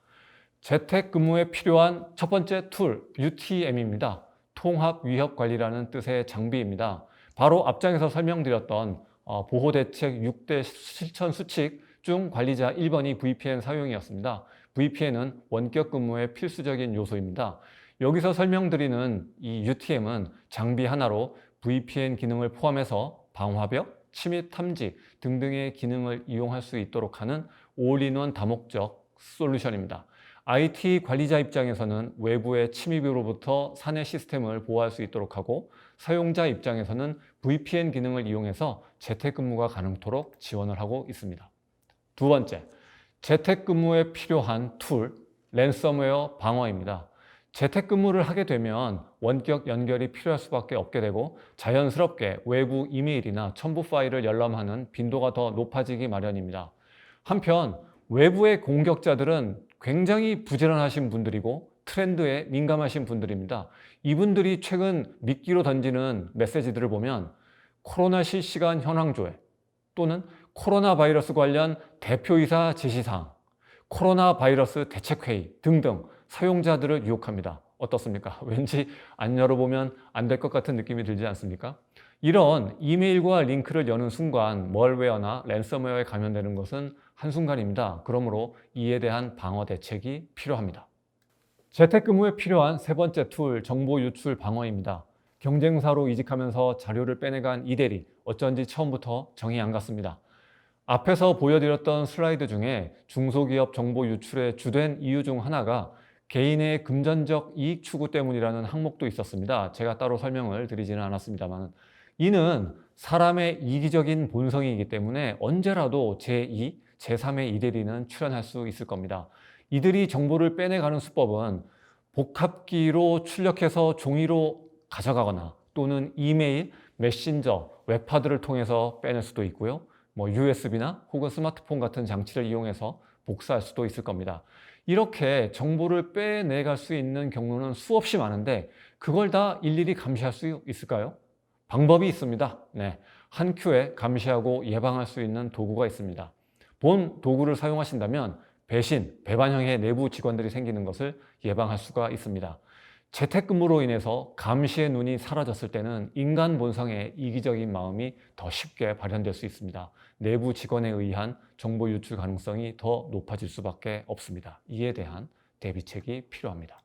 재택근무에 필요한 첫 번째 툴, UTM입니다. 통합위협관리라는 뜻의 장비입니다. 바로 앞장에서 설명드렸던 보호대책 6대 실천수칙 중 관리자 1번이 VPN 사용이었습니다. VPN은 원격 근무의 필수적인 요소입니다. 여기서 설명드리는 이 UTM은 장비 하나로 VPN 기능을 포함해서 방화벽, 침입 탐지 등등의 기능을 이용할 수 있도록 하는 올인원 다목적 솔루션입니다. IT 관리자 입장에서는 외부의 침입으로부터 사내 시스템을 보호할 수 있도록 하고 사용자 입장에서는 VPN 기능을 이용해서 재택근무가 가능토록 지원을 하고 있습니다. 두 번째, 재택근무에 필요한 툴, 랜섬웨어 방어입니다. 재택근무를 하게 되면 원격 연결이 필요할 수밖에 없게 되고 자연스럽게 외부 이메일이나 첨부 파일을 열람하는 빈도가 더 높아지기 마련입니다. 한편 외부의 공격자들은 굉장히 부지런하신 분들이고 트렌드에 민감하신 분들입니다. 이분들이 최근 미끼로 던지는 메시지들을 보면 코로나 실시간 현황조회 또는 코로나 바이러스 관련 대표이사 지시사항, 코로나 바이러스 대책회의 등등 사용자들을 유혹합니다. 어떻습니까? 왠지 안 열어보면 안 될 것 같은 느낌이 들지 않습니까? 이런 이메일과 링크를 여는 순간 멀웨어나 랜섬웨어에 감염되는 것은 한순간입니다. 그러므로 이에 대한 방어 대책이 필요합니다. 재택근무에 필요한 세 번째 툴, 정보 유출 방어입니다. 경쟁사로 이직하면서 자료를 빼내간 이대리, 어쩐지 처음부터 정이 안 갔습니다. 앞에서 보여드렸던 슬라이드 중에 중소기업 정보 유출의 주된 이유 중 하나가 개인의 금전적 이익 추구 때문이라는 항목도 있었습니다. 제가 따로 설명을 드리지는 않았습니다만, 이는 사람의 이기적인 본성이기 때문에 언제라도 제2, 제3의 이대리는 출현할 수 있을 겁니다. 이들이 정보를 빼내가는 수법은 복합기로 출력해서 종이로 가져가거나 또는 이메일, 메신저, 웹하드를 통해서 빼낼 수도 있고요. USB나 혹은 스마트폰 같은 장치를 이용해서 복사할 수도 있을 겁니다. 이렇게 정보를 빼내갈 수 있는 경로는 수없이 많은데 그걸 다 일일이 감시할 수 있을까요? 방법이 있습니다. 네, 한 큐에 감시하고 예방할 수 있는 도구가 있습니다. 본 도구를 사용하신다면 배신, 배반형의 내부 직원들이 생기는 것을 예방할 수가 있습니다. 재택근무로 인해서 감시의 눈이 사라졌을 때는 인간 본성의 이기적인 마음이 더 쉽게 발현될 수 있습니다. 내부 직원에 의한 정보 유출 가능성이 더 높아질 수밖에 없습니다. 이에 대한 대비책이 필요합니다.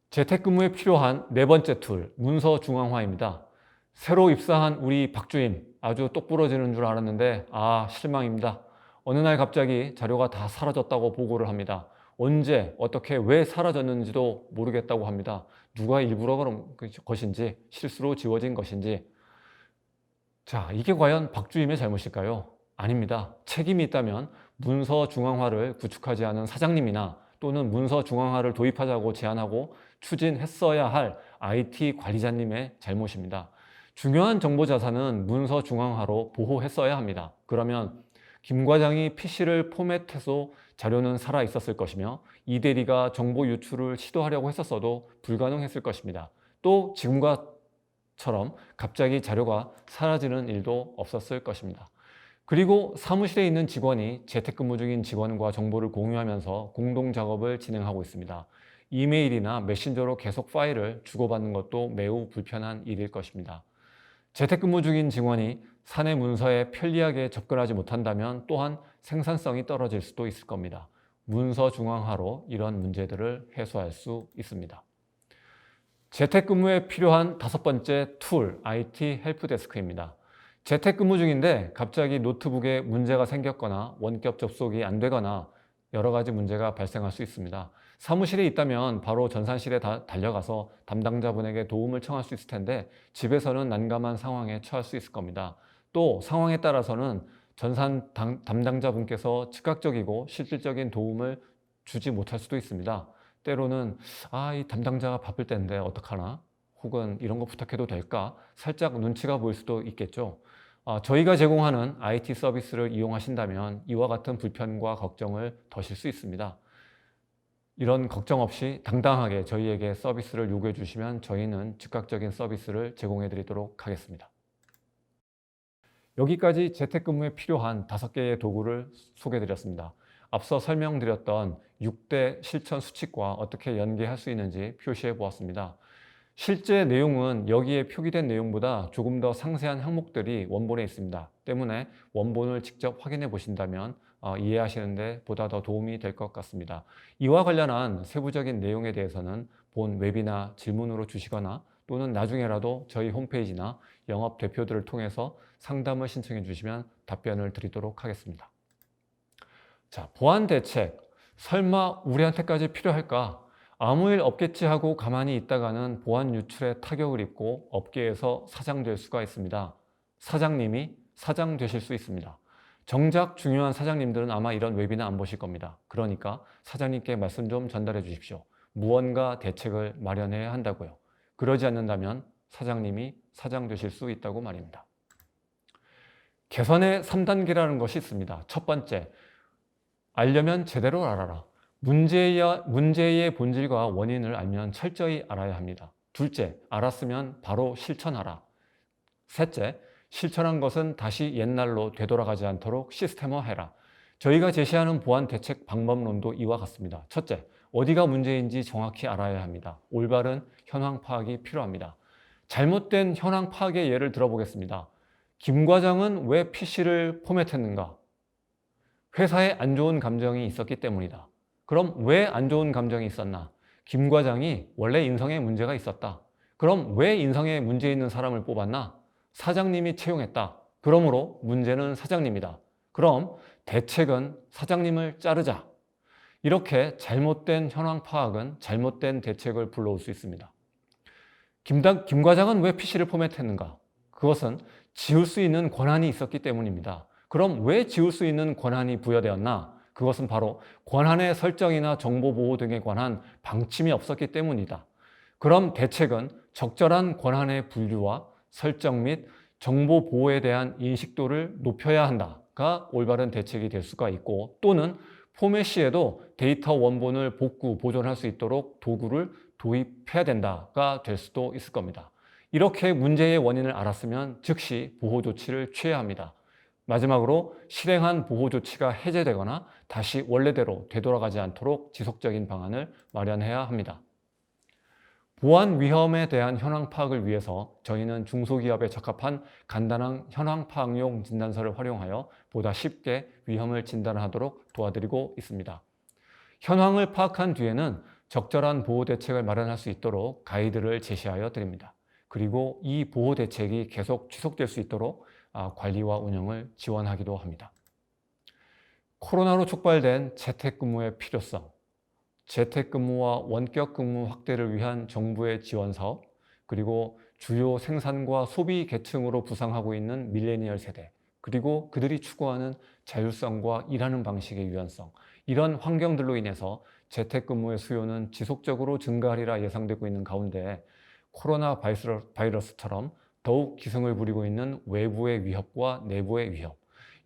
재택근무에 필요한 네 번째 툴, 문서 중앙화입니다. 새로 입사한 우리 박주임, 아주 똑부러지는 줄 알았는데 실망입니다. 어느 날 갑자기 자료가 다 사라졌다고 보고를 합니다. 언제, 어떻게, 왜 사라졌는지도 모르겠다고 합니다. 누가 일부러 그런 것인지, 실수로 지워진 것인지. 자, 이게 과연 박주임의 잘못일까요? 아닙니다. 책임이 있다면 문서 중앙화를 구축하지 않은 사장님이나 또는 문서 중앙화를 도입하자고 제안하고 추진했어야 할 IT 관리자님의 잘못입니다. 중요한 정보 자산은 문서 중앙화로 보호했어야 합니다. 그러면 김 과장이 PC를 포맷해서 자료는 살아 있었을 것이며 이 대리가 정보 유출을 시도하려고 했었어도 불가능했을 것입니다. 또 지금과처럼 갑자기 자료가 사라지는 일도 없었을 것입니다. 그리고 사무실에 있는 직원이 재택근무 중인 직원과 정보를 공유하면서 공동 작업을 진행하고 있습니다. 이메일이나 메신저로 계속 파일을 주고받는 것도 매우 불편한 일일 것입니다. 재택근무 중인 직원이 사내 문서에 편리하게 접근하지 못한다면 또한 생산성이 떨어질 수도 있을 겁니다. 문서 중앙화로 이런 문제들을 해소할 수 있습니다. 재택근무에 필요한 다섯 번째 툴, IT 헬프데스크입니다. 재택근무 중인데 갑자기 노트북에 문제가 생겼거나 원격 접속이 안 되거나 여러 가지 문제가 발생할 수 있습니다. 사무실에 있다면 바로 전산실에 달려가서 담당자분에게 도움을 청할 수 있을 텐데 집에서는 난감한 상황에 처할 수 있을 겁니다. 또 상황에 따라서는 전산 담당자분께서 즉각적이고 실질적인 도움을 주지 못할 수도 있습니다. 때로는 이 담당자가 바쁠 때인데 어떡하나? 혹은 이런 거 부탁해도 될까? 살짝 눈치가 보일 수도 있겠죠. 저희가 제공하는 IT 서비스를 이용하신다면 이와 같은 불편과 걱정을 더실 수 있습니다. 이런 걱정 없이 당당하게 저희에게 서비스를 요구해 주시면 저희는 즉각적인 서비스를 제공해 드리도록 하겠습니다. 여기까지 재택근무에 필요한 5개의 도구를 소개해 드렸습니다. 앞서 설명드렸던 6대 실천 수칙과 어떻게 연계할 수 있는지 표시해 보았습니다. 실제 내용은 여기에 표기된 내용보다 조금 더 상세한 항목들이 원본에 있습니다. 때문에 원본을 직접 확인해 보신다면 이해하시는 데 보다 더 도움이 될 것 같습니다. 이와 관련한 세부적인 내용에 대해서는 본 웹이나 질문으로 주시거나 또는 나중에라도 저희 홈페이지나 영업 대표들을 통해서 상담을 신청해 주시면 답변을 드리도록 하겠습니다. 자, 보안 대책. 설마 우리한테까지 필요할까? 아무 일 없겠지 하고 가만히 있다가는 보안 유출에 타격을 입고 업계에서 사장될 수가 있습니다. 사장님이 사장 되실 수 있습니다. 정작 중요한 사장님들은 아마 이런 웹이나 안 보실 겁니다. 그러니까 사장님께 말씀 좀 전달해 주십시오. 무언가 대책을 마련해야 한다고요. 그러지 않는다면 사장님이 사장 되실 수 있다고 말입니다. 개선의 3단계라는 것이 있습니다. 첫 번째, 알려면 제대로 알아라. 문제의 본질과 원인을 알면 철저히 알아야 합니다. 둘째, 알았으면 바로 실천하라. 셋째, 실천한 것은 다시 옛날로 되돌아가지 않도록 시스템화해라. 저희가 제시하는 보안 대책 방법론도 이와 같습니다. 첫째, 어디가 문제인지 정확히 알아야 합니다. 올바른 현황 파악이 필요합니다. 잘못된 현황 파악의 예를 들어보겠습니다. 김 과장은 왜 PC를 포맷했는가? 회사에 안 좋은 감정이 있었기 때문이다. 그럼 왜 안 좋은 감정이 있었나? 김 과장이 원래 인성에 문제가 있었다. 그럼 왜 인성에 문제 있는 사람을 뽑았나? 사장님이 채용했다. 그러므로 문제는 사장님이다. 그럼 대책은 사장님을 자르자. 이렇게 잘못된 현황 파악은 잘못된 대책을 불러올 수 있습니다. 김 과장은 왜 PC를 포맷했는가? 그것은 지울 수 있는 권한이 있었기 때문입니다. 그럼 왜 지울 수 있는 권한이 부여되었나? 그것은 바로 권한의 설정이나 정보 보호 등에 관한 방침이 없었기 때문이다. 그럼 대책은 적절한 권한의 분류와 설정 및 정보 보호에 대한 인식도를 높여야 한다가 올바른 대책이 될 수가 있고, 또는 포맷 시에도 데이터 원본을 복구, 보존할 수 있도록 도구를 도입해야 된다가 될 수도 있을 겁니다. 이렇게 문제의 원인을 알았으면 즉시 보호 조치를 취해야 합니다. 마지막으로 실행한 보호 조치가 해제되거나 다시 원래대로 되돌아가지 않도록 지속적인 방안을 마련해야 합니다. 보안 위험에 대한 현황 파악을 위해서 저희는 중소기업에 적합한 간단한 현황 파악용 진단서를 활용하여 보다 쉽게 위험을 진단하도록 도와드리고 있습니다. 현황을 파악한 뒤에는 적절한 보호 대책을 마련할 수 있도록 가이드를 제시하여 드립니다. 그리고 이 보호 대책이 계속 지속될 수 있도록 관리와 운영을 지원하기도 합니다. 코로나로 촉발된 재택근무의 필요성, 재택근무와 원격근무 확대를 위한 정부의 지원 사업, 그리고 주요 생산과 소비 계층으로 부상하고 있는 밀레니얼 세대, 그리고 그들이 추구하는 자율성과 일하는 방식의 유연성, 이런 환경들로 인해서 재택근무의 수요는 지속적으로 증가하리라 예상되고 있는 가운데 코로나 바이러스처럼 더욱 기승을 부리고 있는 외부의 위협과 내부의 위협,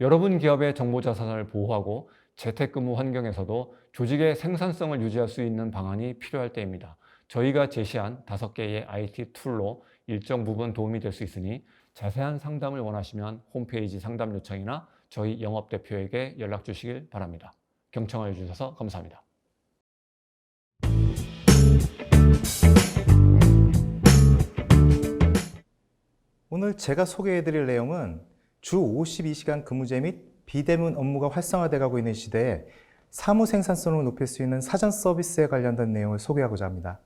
여러분 기업의 정보자산을 보호하고 재택근무 환경에서도 조직의 생산성을 유지할 수 있는 방안이 필요할 때입니다. 저희가 제시한 5개의 IT 툴로 일정 부분 도움이 될 수 있으니 자세한 상담을 원하시면 홈페이지 상담 요청이나 저희 영업대표에게 연락 주시길 바랍니다. 경청해 주셔서 감사합니다. 오늘 제가 소개해드릴 내용은 주 52시간 근무제 및 비대면 업무가 활성화되고 있는 시대에 사무 생산성을 높일 수 있는 사전 서비스에 관련된 내용을 소개하고자 합니다.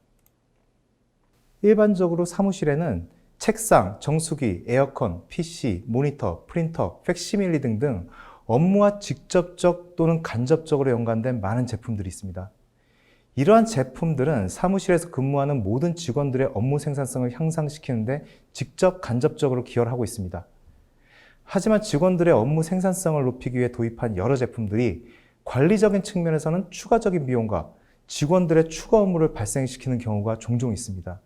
일반적으로 사무실에는 책상, 정수기, 에어컨, PC, 모니터, 프린터, 팩시밀리 등등 업무와 직접적 또는 간접적으로 연관된 많은 제품들이 있습니다. 이러한 제품들은 사무실에서 근무하는 모든 직원들의 업무 생산성을 향상시키는데 직접 간접적으로 기여를 하고 있습니다. 하지만 직원들의 업무 생산성을 높이기 위해 도입한 여러 제품들이 관리적인 측면에서는 추가적인 비용과 직원들의 추가 업무를 발생시키는 경우가 종종 있습니다.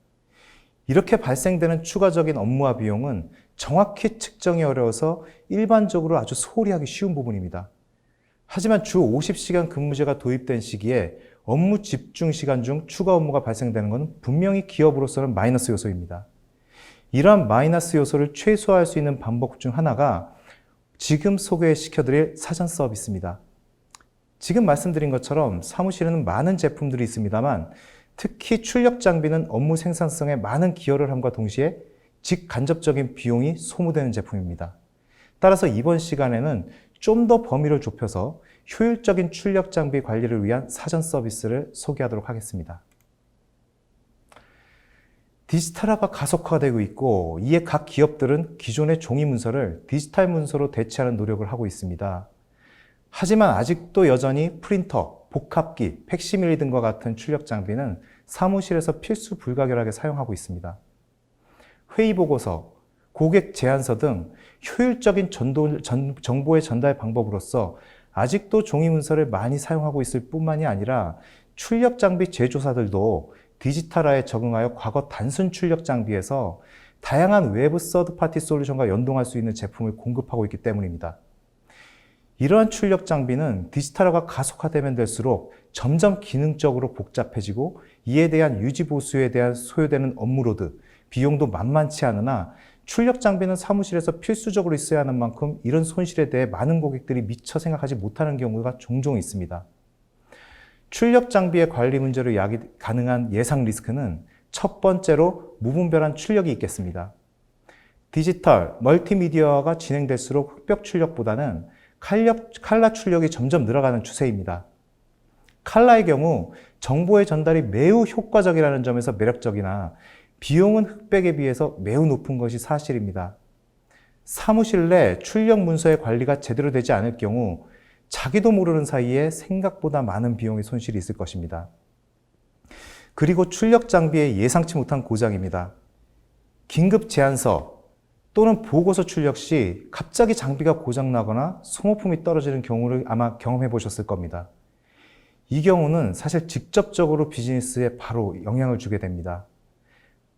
이렇게 발생되는 추가적인 업무와 비용은 정확히 측정이 어려워서 일반적으로 아주 소홀히 하기 쉬운 부분입니다. 하지만 주 50시간 근무제가 도입된 시기에 업무 집중 시간 중 추가 업무가 발생되는 것은 분명히 기업으로서는 마이너스 요소입니다. 이러한 마이너스 요소를 최소화할 수 있는 방법 중 하나가 지금 소개시켜드릴 사전 서비스입니다. 지금 말씀드린 것처럼 사무실에는 많은 제품들이 있습니다만 특히 출력 장비는 업무 생산성에 많은 기여를 함과 동시에 직간접적인 비용이 소모되는 제품입니다. 따라서 이번 시간에는 좀 더 범위를 좁혀서 효율적인 출력 장비 관리를 위한 사전 서비스를 소개하도록 하겠습니다. 디지털화가 가속화되고 있고 이에 각 기업들은 기존의 종이 문서를 디지털 문서로 대체하는 노력을 하고 있습니다. 하지만 아직도 여전히 프린터, 복합기, 팩시밀리 등과 같은 출력 장비는 사무실에서 필수 불가결하게 사용하고 있습니다. 회의보고서, 고객 제안서 등 효율적인 정보의 전달 방법으로서 아직도 종이 문서를 많이 사용하고 있을 뿐만이 아니라 출력 장비 제조사들도 디지털화에 적응하여 과거 단순 출력 장비에서 다양한 외부 서드파티 솔루션과 연동할 수 있는 제품을 공급하고 있기 때문입니다. 이러한 출력 장비는 디지털화가 가속화되면 될수록 점점 기능적으로 복잡해지고 이에 대한 유지 보수에 대한 소요되는 업무로드, 비용도 만만치 않으나 출력 장비는 사무실에서 필수적으로 있어야 하는 만큼 이런 손실에 대해 많은 고객들이 미처 생각하지 못하는 경우가 종종 있습니다. 출력 장비의 관리 문제로 야기 가능한 예상 리스크는 첫 번째로 무분별한 출력이 있겠습니다. 디지털, 멀티미디어가 진행될수록 흑벽 출력보다는 칼라 출력이 점점 늘어가는 추세입니다. 칼라의 경우 정보의 전달이 매우 효과적이라는 점에서 매력적이나 비용은 흑백에 비해서 매우 높은 것이 사실입니다. 사무실 내 출력 문서의 관리가 제대로 되지 않을 경우 자기도 모르는 사이에 생각보다 많은 비용의 손실이 있을 것입니다. 그리고 출력 장비의 예상치 못한 고장입니다. 긴급 제안서 또는 보고서 출력 시 갑자기 장비가 고장나거나 소모품이 떨어지는 경우를 아마 경험해 보셨을 겁니다. 이 경우는 사실 직접적으로 비즈니스에 바로 영향을 주게 됩니다.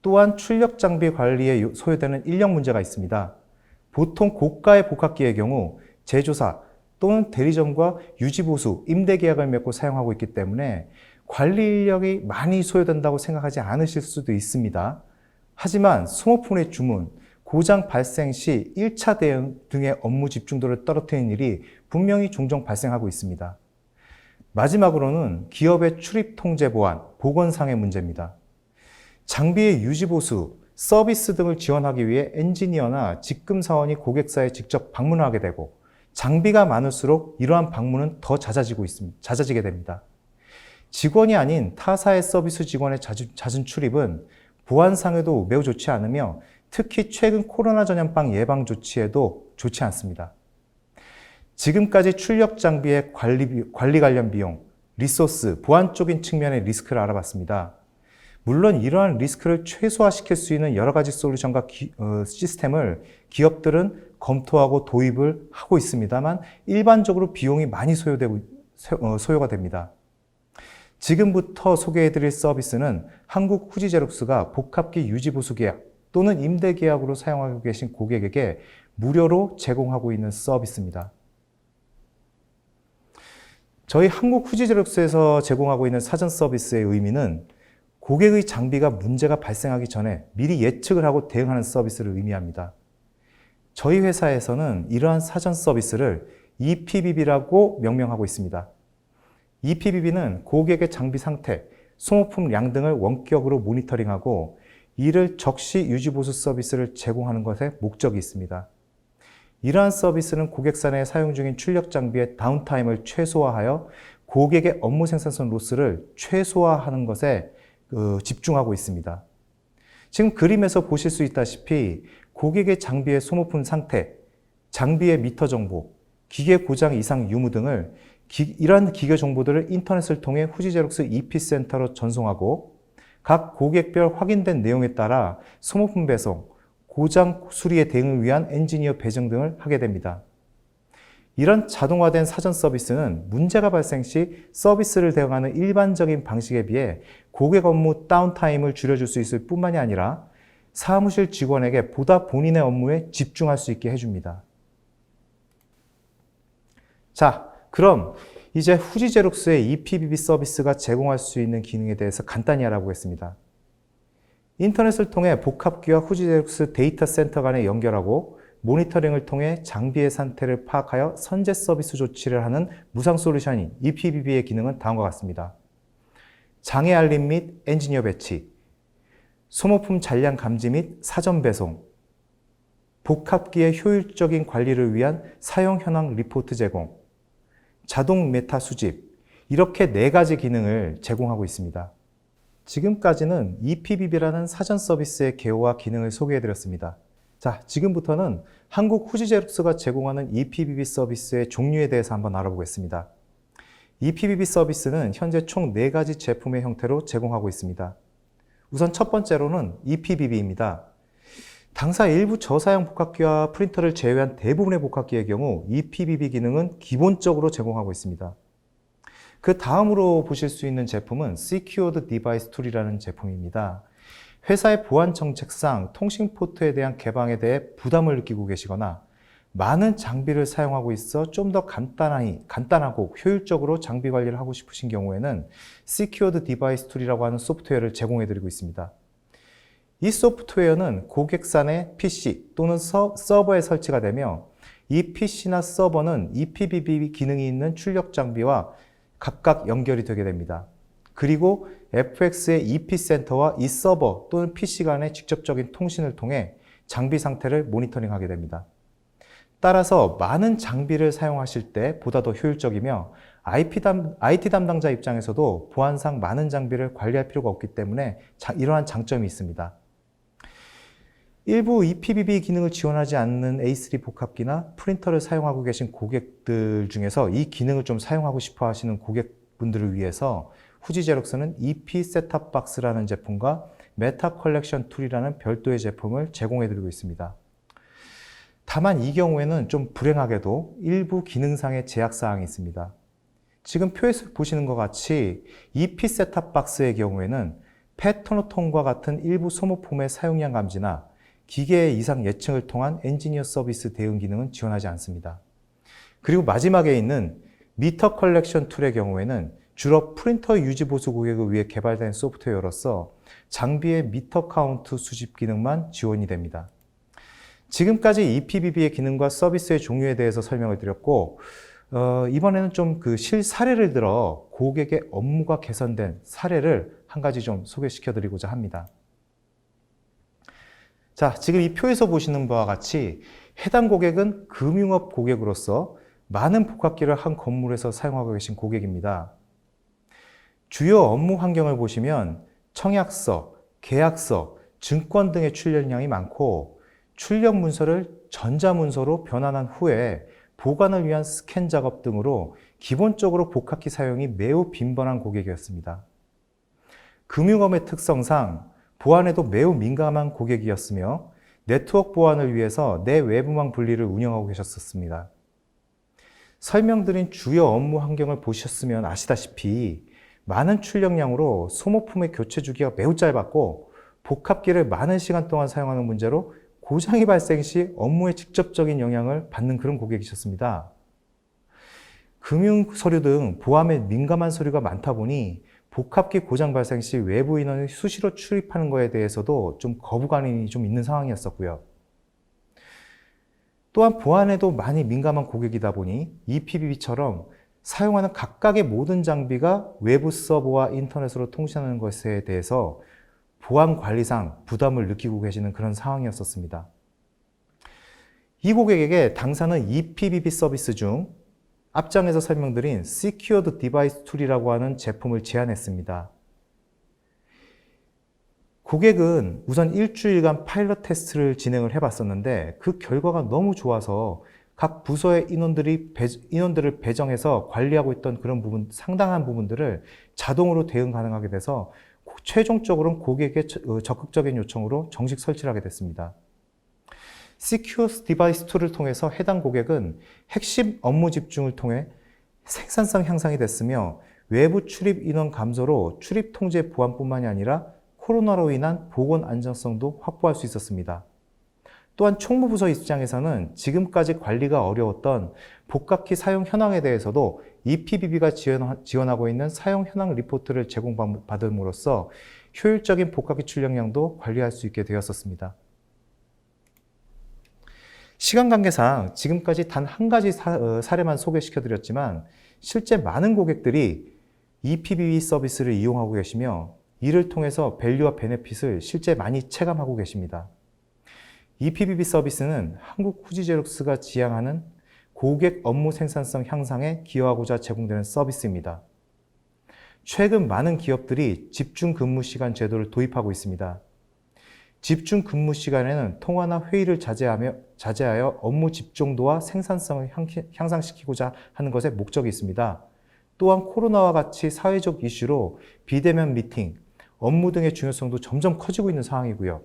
또한 출력 장비 관리에 소요되는 인력 문제가 있습니다. 보통 고가의 복합기의 경우 제조사 또는 대리점과 유지보수, 임대계약을 맺고 사용하고 있기 때문에 관리 인력이 많이 소요된다고 생각하지 않으실 수도 있습니다. 하지만 소모품의 주문, 고장 발생 시 1차 대응 등의 업무 집중도를 떨어뜨리는 일이 분명히 종종 발생하고 있습니다. 마지막으로는 기업의 출입 통제 보안, 보건상의 문제입니다. 장비의 유지보수, 서비스 등을 지원하기 위해 엔지니어나 직금 사원이 고객사에 직접 방문하게 되고 장비가 많을수록 이러한 방문은 더 잦아지게 됩니다. 직원이 아닌 타사의 서비스 직원의 잦은 출입은 보안상에도 매우 좋지 않으며 특히 최근 코로나 전염병 예방 조치에도 좋지 않습니다. 지금까지 출력 장비의 관리 관련 비용, 리소스, 보안적인 측면의 리스크를 알아봤습니다. 물론 이러한 리스크를 최소화시킬 수 있는 여러 가지 솔루션과 시스템을 기업들은 검토하고 도입을 하고 있습니다만 일반적으로 비용이 많이 소요가 됩니다. 지금부터 소개해드릴 서비스는 한국 후지제록스가 복합기 유지보수 계약 또는 임대 계약으로 사용하고 계신 고객에게 무료로 제공하고 있는 서비스입니다. 저희 한국 후지제록스에서 제공하고 있는 사전 서비스의 의미는 고객의 장비가 문제가 발생하기 전에 미리 예측을 하고 대응하는 서비스를 의미합니다. 저희 회사에서는 이러한 사전 서비스를 EPBB라고 명명하고 있습니다. EPBB는 고객의 장비 상태, 소모품 량 등을 원격으로 모니터링하고 이를 적시 유지보수 서비스를 제공하는 것에 목적이 있습니다. 이러한 서비스는 고객사 내에 사용 중인 출력 장비의 다운타임을 최소화하여 고객의 업무 생산성 로스를 최소화하는 것에 집중하고 있습니다. 지금 그림에서 보실 수 있다시피 고객의 장비의 소모품 상태, 장비의 미터 정보, 기계 고장 이상 유무 등을 이러한 기계 정보들을 인터넷을 통해 후지제록스 EP센터로 전송하고 각 고객별 확인된 내용에 따라 소모품 배송, 고장 수리에 대응을 위한 엔지니어 배정 등을 하게 됩니다. 이런 자동화된 사전 서비스는 문제가 발생 시 서비스를 대응하는 일반적인 방식에 비해 고객 업무 다운타임을 줄여줄 수 있을 뿐만이 아니라 사무실 직원에게 보다 본인의 업무에 집중할 수 있게 해줍니다. 자, 그럼 이제 후지제록스의 EPBB 서비스가 제공할 수 있는 기능에 대해서 간단히 알아보겠습니다. 인터넷을 통해 복합기와 후지제록스 데이터 센터 간에 연결하고 모니터링을 통해 장비의 상태를 파악하여 선제 서비스 조치를 하는 무상 솔루션인 EPBB의 기능은 다음과 같습니다. 장애 알림 및 엔지니어 배치, 소모품 잔량 감지 및 사전 배송, 복합기의 효율적인 관리를 위한 사용 현황 리포트 제공, 자동 메타 수집, 이렇게 4가지 기능을 제공하고 있습니다. 지금까지는 EPBB라는 사전 서비스의 개요와 기능을 소개해드렸습니다. 자, 지금부터는 한국 후지제록스가 제공하는 EPBB 서비스의 종류에 대해서 한번 알아보겠습니다. EPBB 서비스는 현재 총 4가지 제품의 형태로 제공하고 있습니다. 우선 첫 번째로는 EPBB입니다. 당사 일부 저사양 복합기와 프린터를 제외한 대부분의 복합기의 경우 EPBB 기능은 기본적으로 제공하고 있습니다. 그 다음으로 보실 수 있는 제품은 Secured Device Tool이라는 제품입니다. 회사의 보안 정책상 통신 포트에 대한 개방에 대해 부담을 느끼고 계시거나 많은 장비를 사용하고 있어 좀 더 간단하고 효율적으로 장비 관리를 하고 싶으신 경우에는 Secured Device Tool이라고 하는 소프트웨어를 제공해드리고 있습니다. 이 소프트웨어는 고객사 내 PC 또는 서버에 설치가 되며 이 PC나 서버는 EPBB 기능이 있는 출력 장비와 각각 연결이 되게 됩니다. 그리고 FX의 EP센터와 이 서버 또는 PC 간의 직접적인 통신을 통해 장비 상태를 모니터링하게 됩니다. 따라서 많은 장비를 사용하실 때 보다 더 효율적이며 IT 담당자 입장에서도 보안상 많은 장비를 관리할 필요가 없기 때문에 이러한 장점이 있습니다. 일부 EPBB 기능을 지원하지 않는 A3 복합기나 프린터를 사용하고 계신 고객들 중에서 이 기능을 좀 사용하고 싶어 하시는 고객분들을 위해서 후지제록스는 EP 셋탑박스라는 제품과 메타 컬렉션 툴이라는 별도의 제품을 제공해드리고 있습니다. 다만 이 경우에는 좀 불행하게도 일부 기능상의 제약사항이 있습니다. 지금 표에서 보시는 것 같이 EP 셋탑박스의 경우에는 패턴호통과 같은 일부 소모품의 사용량 감지나 기계의 이상 예측을 통한 엔지니어 서비스 대응 기능은 지원하지 않습니다. 그리고 마지막에 있는 미터 컬렉션 툴의 경우에는 주로 프린터 유지 보수 고객을 위해 개발된 소프트웨어로서 장비의 미터 카운트 수집 기능만 지원이 됩니다. 지금까지 EPBB의 기능과 서비스의 종류에 대해서 설명을 드렸고 이번에는 좀 그 실사례를 들어 고객의 업무가 개선된 사례를 한 가지 좀 소개시켜 드리고자 합니다. 자, 지금 이 표에서 보시는 바와 같이 해당 고객은 금융업 고객으로서 많은 복합기를 한 건물에서 사용하고 계신 고객입니다. 주요 업무 환경을 보시면 청약서, 계약서, 증권 등의 출력량이 많고 출력 문서를 전자문서로 변환한 후에 보관을 위한 스캔 작업 등으로 기본적으로 복합기 사용이 매우 빈번한 고객이었습니다. 금융업의 특성상 보안에도 매우 민감한 고객이었으며 네트워크 보안을 위해서 내외부망 분리를 운영하고 계셨습니다. 설명드린 주요 업무 환경을 보셨으면 아시다시피 많은 출력량으로 소모품의 교체 주기가 매우 짧았고 복합기를 많은 시간 동안 사용하는 문제로 고장이 발생 시 업무에 직접적인 영향을 받는 그런 고객이셨습니다. 금융 서류 등 보안에 민감한 서류가 많다 보니 복합기 고장 발생 시 외부 인원이 수시로 출입하는 것에 대해서도 좀 거부감이 좀 있는 상황이었었고요. 또한 보안에도 많이 민감한 고객이다 보니 EPBB처럼 사용하는 각각의 모든 장비가 외부 서버와 인터넷으로 통신하는 것에 대해서 보안 관리상 부담을 느끼고 계시는 그런 상황이었었습니다. 이 고객에게 당사는 EPBB 서비스 중 앞장에서 설명드린 Secured Device Tool이라고 하는 제품을 제안했습니다. 고객은 우선 일주일간 파일럿 테스트를 진행을 해봤었는데 그 결과가 너무 좋아서 각 부서의 인원들을 배정해서 관리하고 있던 그런 부분, 상당한 부분들을 자동으로 대응 가능하게 돼서 최종적으로는 고객의 적극적인 요청으로 정식 설치를 하게 됐습니다. Secure Device Tool을 통해서 해당 고객은 핵심 업무 집중을 통해 생산성 향상이 됐으며 외부 출입 인원 감소로 출입 통제 보안뿐만이 아니라 코로나로 인한 보건 안정성도 확보할 수 있었습니다. 또한 총무부서 입장에서는 지금까지 관리가 어려웠던 복합키 사용 현황에 대해서도 EPBB가 지원하고 있는 사용 현황 리포트를 제공받음으로써 효율적인 복합키 출력량도 관리할 수 있게 되었었습니다. 시간 관계상 지금까지 단 한 가지 사례만 소개시켜드렸지만 실제 많은 고객들이 EPBB 서비스를 이용하고 계시며 이를 통해서 밸류와 베네핏을 실제 많이 체감하고 계십니다. EPBB 서비스는 한국 후지제록스가 지향하는 고객 업무 생산성 향상에 기여하고자 제공되는 서비스입니다. 최근 많은 기업들이 집중 근무 시간 제도를 도입하고 있습니다. 집중 근무 시간에는 통화나 회의를 자제하여 업무 집중도와 생산성을 향상시키고자 하는 것에 목적이 있습니다. 또한 코로나와 같이 사회적 이슈로 비대면 미팅, 업무 등의 중요성도 점점 커지고 있는 상황이고요.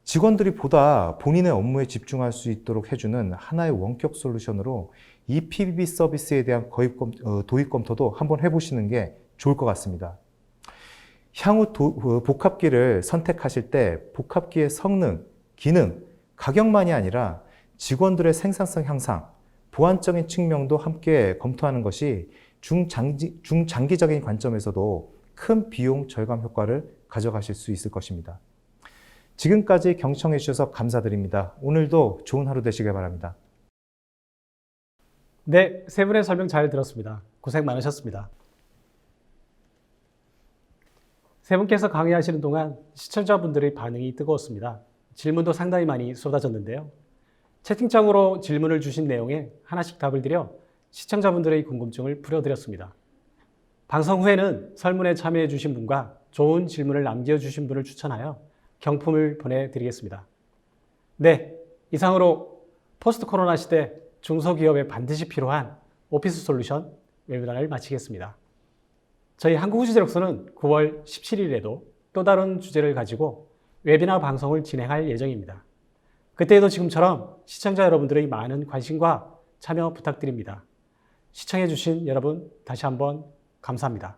직원들이 보다 본인의 업무에 집중할 수 있도록 해주는 하나의 원격 솔루션으로 EPBB 서비스에 대한 도입 검토도 한번 해보시는 게 좋을 것 같습니다. 향후 복합기를 선택하실 때 복합기의 성능, 기능, 가격만이 아니라 직원들의 생산성 향상, 보안적인 측면도 함께 검토하는 것이 중장기적인 관점에서도 큰 비용 절감 효과를 가져가실 수 있을 것입니다. 지금까지 경청해 주셔서 감사드립니다. 오늘도 좋은 하루 되시길 바랍니다. 네, 세 분의 설명 잘 들었습니다. 고생 많으셨습니다. 세 분께서 강의하시는 동안 시청자분들의 반응이 뜨거웠습니다. 질문도 상당히 많이 쏟아졌는데요. 채팅창으로 질문을 주신 내용에 하나씩 답을 드려 시청자분들의 궁금증을 풀어드렸습니다. 방송 후에는 설문에 참여해 주신 분과 좋은 질문을 남겨주신 분을 추천하여 경품을 보내드리겠습니다. 네, 이상으로 포스트 코로나 시대 중소기업에 반드시 필요한 오피스 솔루션 웨비나를 마치겠습니다. 저희 한국후지제록소는 9월 17일에도 또 다른 주제를 가지고 웨비나 방송을 진행할 예정입니다. 그때에도 지금처럼 시청자 여러분들의 많은 관심과 참여 부탁드립니다. 시청해주신 여러분 다시 한번 감사합니다.